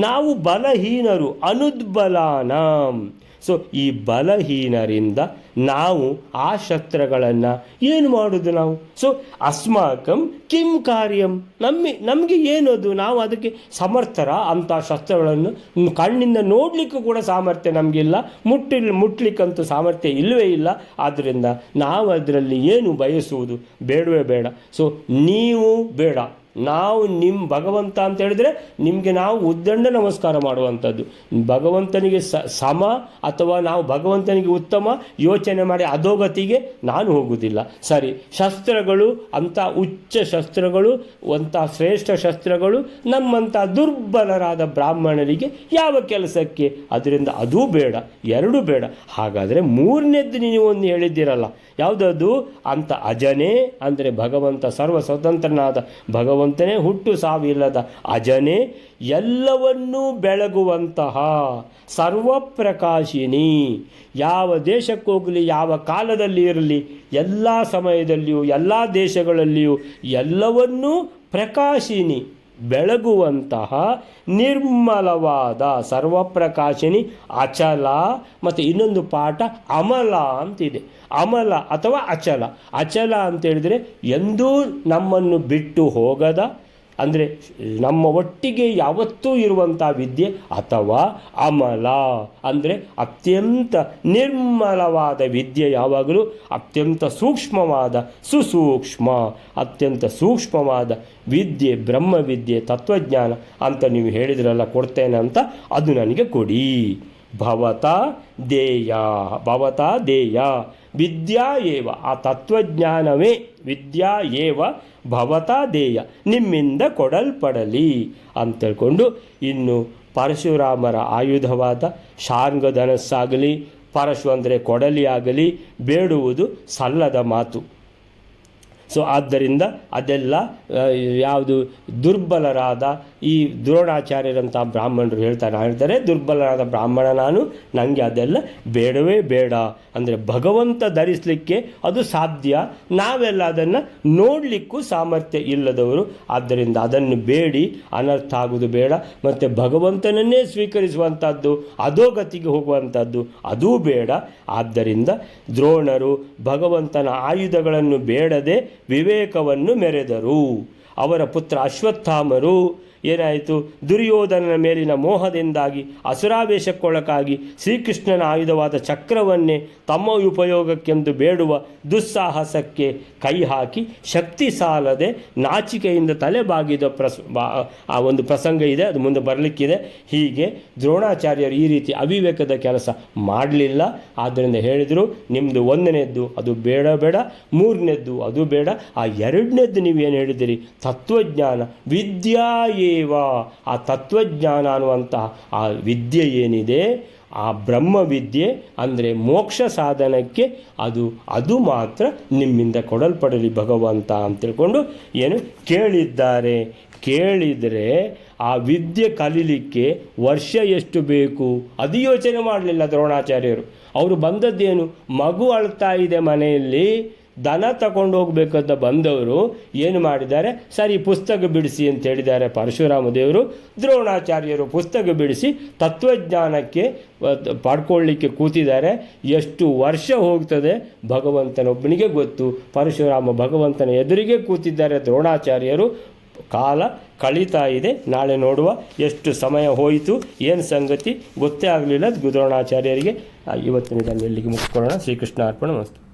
ನಾವು ಬಲಹೀನರು, ಅನುದ್ಬಲಾನಾಂ. ಸೊ ಈ ಬಲಹೀನರಿಂದ ನಾವು ಆ ಶಸ್ತ್ರಗಳನ್ನು ಏನು ಮಾಡೋದು ನಾವು? ಸೊ ಅಸ್ಮಾಕಂ ಕಿಂ ಕಾರ್ಯಂ, ನಮಗೆ ಏನದು? ನಾವು ಅದಕ್ಕೆ ಸಮರ್ಥರ? ಅಂಥ ಶಸ್ತ್ರಗಳನ್ನು ಕಣ್ಣಿಂದ ನೋಡಲಿಕ್ಕೂ ಕೂಡ ಸಾಮರ್ಥ್ಯ ನಮಗಿಲ್ಲ, ಮುಟ್ಲಿಕ್ಕಂತೂ ಸಾಮರ್ಥ್ಯ ಇಲ್ಲವೇ ಇಲ್ಲ. ಆದ್ದರಿಂದ ನಾವು ಅದರಲ್ಲಿ ಏನು ಬಯಸುವುದು? ಬೇಡವೇ ಬೇಡ. ಸೊ ನೀವು ಬೇಡ, ನಾವು ನಿಮ್ಮ ಭಗವಂತ ಅಂತ ಹೇಳಿದರೆ ನಿಮಗೆ ನಾವು ಉದ್ದಂಡ ನಮಸ್ಕಾರ ಮಾಡುವಂಥದ್ದು. ಭಗವಂತನಿಗೆ ಸಮ ಅಥವಾ ನಾವು ಭಗವಂತನಿಗೆ ಉತ್ತಮ ಯೋಚನೆ ಮಾಡಿ ಅಧೋಗತಿಗೆ ನಾನು ಹೋಗುವುದಿಲ್ಲ. ಸರಿ, ಶಸ್ತ್ರಗಳು ಅಂಥ ಉಚ್ಚ ಶಸ್ತ್ರಗಳು, ಅಂಥ ಶ್ರೇಷ್ಠ ಶಸ್ತ್ರಗಳು ನಮ್ಮಂಥ ದುರ್ಬಲರಾದ ಬ್ರಾಹ್ಮಣರಿಗೆ ಯಾವ ಕೆಲಸಕ್ಕೆ? ಅದರಿಂದ ಅದೂ ಬೇಡ, ಎರಡೂ ಬೇಡ. ಹಾಗಾದರೆ ಮೂರನೇದ್ದು ನೀವು ಒಂದು ಹೇಳಿದ್ದೀರಲ್ಲ, ಯಾವುದದು? ಅಂತ ಅಜನೇ ಅಂದರೆ ಭಗವಂತ ಸರ್ವ ಸ್ವತಂತ್ರನಾದ ಭಗವಂತನೇ, ಹುಟ್ಟು ಸಾವಿಲ್ಲದ ಅಜನೇ, ಎಲ್ಲವನ್ನೂ ಬೆಳಗುವಂತಹ ಸರ್ವಪ್ರಕಾಶಿನಿ, ಯಾವ ದೇಶಕ್ಕೋಗಲಿ, ಯಾವ ಕಾಲದಲ್ಲಿ ಇರಲಿ, ಎಲ್ಲ ಸಮಯದಲ್ಲಿಯೂ ಎಲ್ಲ ದೇಶಗಳಲ್ಲಿಯೂ ಎಲ್ಲವನ್ನೂ ಪ್ರಕಾಶಿನಿ ಬೆಳಗುವಂತಹ ನಿರ್ಮಲವಾದ ಸರ್ವಪ್ರಕಾಶಿನಿ ಅಚಲ. ಮತ್ತು ಇನ್ನೊಂದು ಪಾಠ ಅಮಲ ಅಂತಿದೆ. ಅಮಲ ಅಥವಾ ಅಚಲ. ಅಚಲ ಅಂತೇಳಿದರೆ ಎಂದೂ ನಮ್ಮನ್ನು ಬಿಟ್ಟು ಹೋಗದ, ಅಂದರೆ ನಮ್ಮ ಒಟ್ಟಿಗೆ ಯಾವತ್ತೂ ಇರುವಂಥ ವಿದ್ಯೆ. ಅಥವಾ ಅಮಲ ಅಂದರೆ ಅತ್ಯಂತ ನಿರ್ಮಲವಾದ ವಿದ್ಯೆ, ಯಾವಾಗಲೂ ಅತ್ಯಂತ ಸೂಕ್ಷ್ಮವಾದ, ಸುಸೂಕ್ಷ್ಮ ಅತ್ಯಂತ ಸೂಕ್ಷ್ಮವಾದ ವಿದ್ಯೆ, ಬ್ರಹ್ಮವಿದ್ಯೆ, ತತ್ವಜ್ಞಾನ ಅಂತ ನೀವು ಹೇಳಿದ್ರಲ್ಲ, ಕೊಡ್ತೇನೆ ಅಂತ, ಅದು ನನಗೆ ಕೊಡಿ. ಭವತಾ ದೇಯ, ಭವತಾ ದೇಯ ವಿದ್ಯಾ ಏವ, ಆ ತತ್ವಜ್ಞಾನವೇ ವಿದ್ಯಾ ಏವ ಭವತಾ ದೇಯ, ನಿಮ್ಮಿಂದ ಕೊಡಲ್ಪಡಲಿ ಅಂತೇಳ್ಕೊಂಡು, ಇನ್ನು ಪರಶುರಾಮರ ಆಯುಧವಾದ ಶಾರ್ಂಗಧನಸ್ಸಾಗಲಿ, ಪರಶು ಅಂದರೆ ಕೊಡಲಿ ಆಗಲಿ ಬೇಡುವುದು ಸಲ್ಲದ ಮಾತು. ಸೊ ಆದ್ದರಿಂದ ಅದೆಲ್ಲ ಯಾವುದು ದುರ್ಬಲರಾದ ಈ ದ್ರೋಣಾಚಾರ್ಯರಂಥ ಬ್ರಾಹ್ಮಣರು ಹೇಳ್ತಾರೆ, ದುರ್ಬಲರಾದ ಬ್ರಾಹ್ಮಣ ನಾನು, ನನಗೆ ಅದೆಲ್ಲ ಬೇಡವೇ ಬೇಡ. ಅಂದರೆ ಭಗವಂತ ಧರಿಸಲಿಕ್ಕೆ ಅದು ಸಾಧ್ಯ, ನಾವೆಲ್ಲ ಅದನ್ನು ನೋಡಲಿಕ್ಕೂ ಸಾಮರ್ಥ್ಯ ಇಲ್ಲದವರು. ಆದ್ದರಿಂದ ಅದನ್ನು ಬೇಡಿ, ಅನರ್ಥ ಆಗುವುದು ಬೇಡ. ಮತ್ತು ಭಗವಂತನನ್ನೇ ಸ್ವೀಕರಿಸುವಂಥದ್ದು, ಅಧೋಗತಿಗೆ ಹೋಗುವಂಥದ್ದು ಅದೂ ಬೇಡ. ಆದ್ದರಿಂದ ದ್ರೋಣರು ಭಗವಂತನ ಆಯುಧಗಳನ್ನು ಬೇಡದೆ ವಿವೇಕವನ್ನು ಮೆರೆದರು. ಅವರ ಪುತ್ರ ಅಶ್ವತ್ಥಾಮರು ಏನಾಯಿತು? ದುರ್ಯೋಧನನ ಮೇಲಿನ ಮೋಹದಿಂದಾಗಿ ಅಸುರಾವೇಶಕ್ಕೊಳಗಾಗಿ ಶ್ರೀಕೃಷ್ಣನ ಆಯುಧವಾದ ಚಕ್ರವನ್ನೇ ತಮ್ಮ ಉಪಯೋಗಕ್ಕೆಂದು ಬೇಡುವ ದುಸ್ಸಾಹಸಕ್ಕೆ ಕೈ ಹಾಕಿ ಶಕ್ತಿ ಸಾಲದೆ ನಾಚಿಕೆಯಿಂದ ತಲೆ ಬಾಗಿದ ಆ ಒಂದು ಪ್ರಸಂಗ ಇದೆ, ಅದು ಮುಂದೆ ಬರಲಿಕ್ಕಿದೆ. ಹೀಗೆ ದ್ರೋಣಾಚಾರ್ಯರು ಈ ರೀತಿ ಅವಿವೇಕದ ಕೆಲಸ ಮಾಡಲಿಲ್ಲ. ಆದ್ದರಿಂದ ಹೇಳಿದರು, ನಿಮ್ಮದು ಒಂದನೇದ್ದು ಅದು ಬೇಡ ಬೇಡ, ಮೂರನೇದ್ದು ಅದು ಬೇಡ, ಆ ಎರಡನೇದ್ದು ನೀವೇನು ಹೇಳಿದಿರಿ? ತತ್ವಜ್ಞಾನ ವಿದ್ಯಾ ಆ ತತ್ವಜ್ಞಾನ ಅನ್ನುವಂತಹ ಆ ವಿದ್ಯೆ ಏನಿದೆ, ಆ ಬ್ರಹ್ಮವಿದ್ಯೆ ಅಂದರೆ ಮೋಕ್ಷ ಸಾಧನಕ್ಕೆ ಅದು ಮಾತ್ರ ನಿಮ್ಮಿಂದ ಕೊಡಲ್ಪಡಲಿ ಭಗವಂತ ಅಂತ ತಿಳ್ಕೊಂಡು ಏನು ಕೇಳಿದ್ದಾರೆ. ಕೇಳಿದರೆ ಆ ವಿದ್ಯೆ ಕಲೀಲಿಕ್ಕೆ ವರ್ಷ ಎಷ್ಟು ಬೇಕು ಅದು ಯೋಚನೆ ಮಾಡಲಿಲ್ಲ ದ್ರೋಣಾಚಾರ್ಯರು. ಅವರು ಬಂದದ್ದೇನು? ಮಗು ಅಳ್ತಾ ಇದೆ ಮನೆಯಲ್ಲಿ, ದನ ತಗೊಂಡು ಹೋಗ್ಬೇಕಂತ ಬಂದವರು ಏನು ಮಾಡಿದ್ದಾರೆ, ಸರಿ ಪುಸ್ತಕ ಬಿಡಿಸಿ ಅಂತ ಹೇಳಿದ್ದಾರೆ ಪರಶುರಾಮ ದೇವರು. ದ್ರೋಣಾಚಾರ್ಯರು ಪುಸ್ತಕ ಬಿಡಿಸಿ ತತ್ವಜ್ಞಾನಕ್ಕೆ ಪಡ್ಕೊಳ್ಳಿಕ್ಕೆ ಕೂತಿದ್ದಾರೆ. ಎಷ್ಟು ವರ್ಷ ಹೋಗ್ತದೆ ಭಗವಂತನೊಬ್ಬನಿಗೆ ಗೊತ್ತು. ಪರಶುರಾಮ ಭಗವಂತನ ಎದುರಿಗೆ ಕೂತಿದ್ದಾರೆ ದ್ರೋಣಾಚಾರ್ಯರು. ಕಾಲ ಕಳೀತಾ ಇದೆ, ನಾಳೆ ನೋಡುವ ಎಷ್ಟು ಸಮಯ ಹೋಯಿತು, ಏನು ಸಂಗತಿ ಗೊತ್ತೇ ಆಗಲಿಲ್ಲ ದ್ರೋಣಾಚಾರ್ಯರಿಗೆ. ಇವತ್ತಿನ ಇದನ್ನು ಎಲ್ಲಿಗೆ ಮುಗಿಸ್ಕೊಳ್ಳೋಣ. ಶ್ರೀಕೃಷ್ಣ ಅರ್ಪಣ ಮಸ್ತು.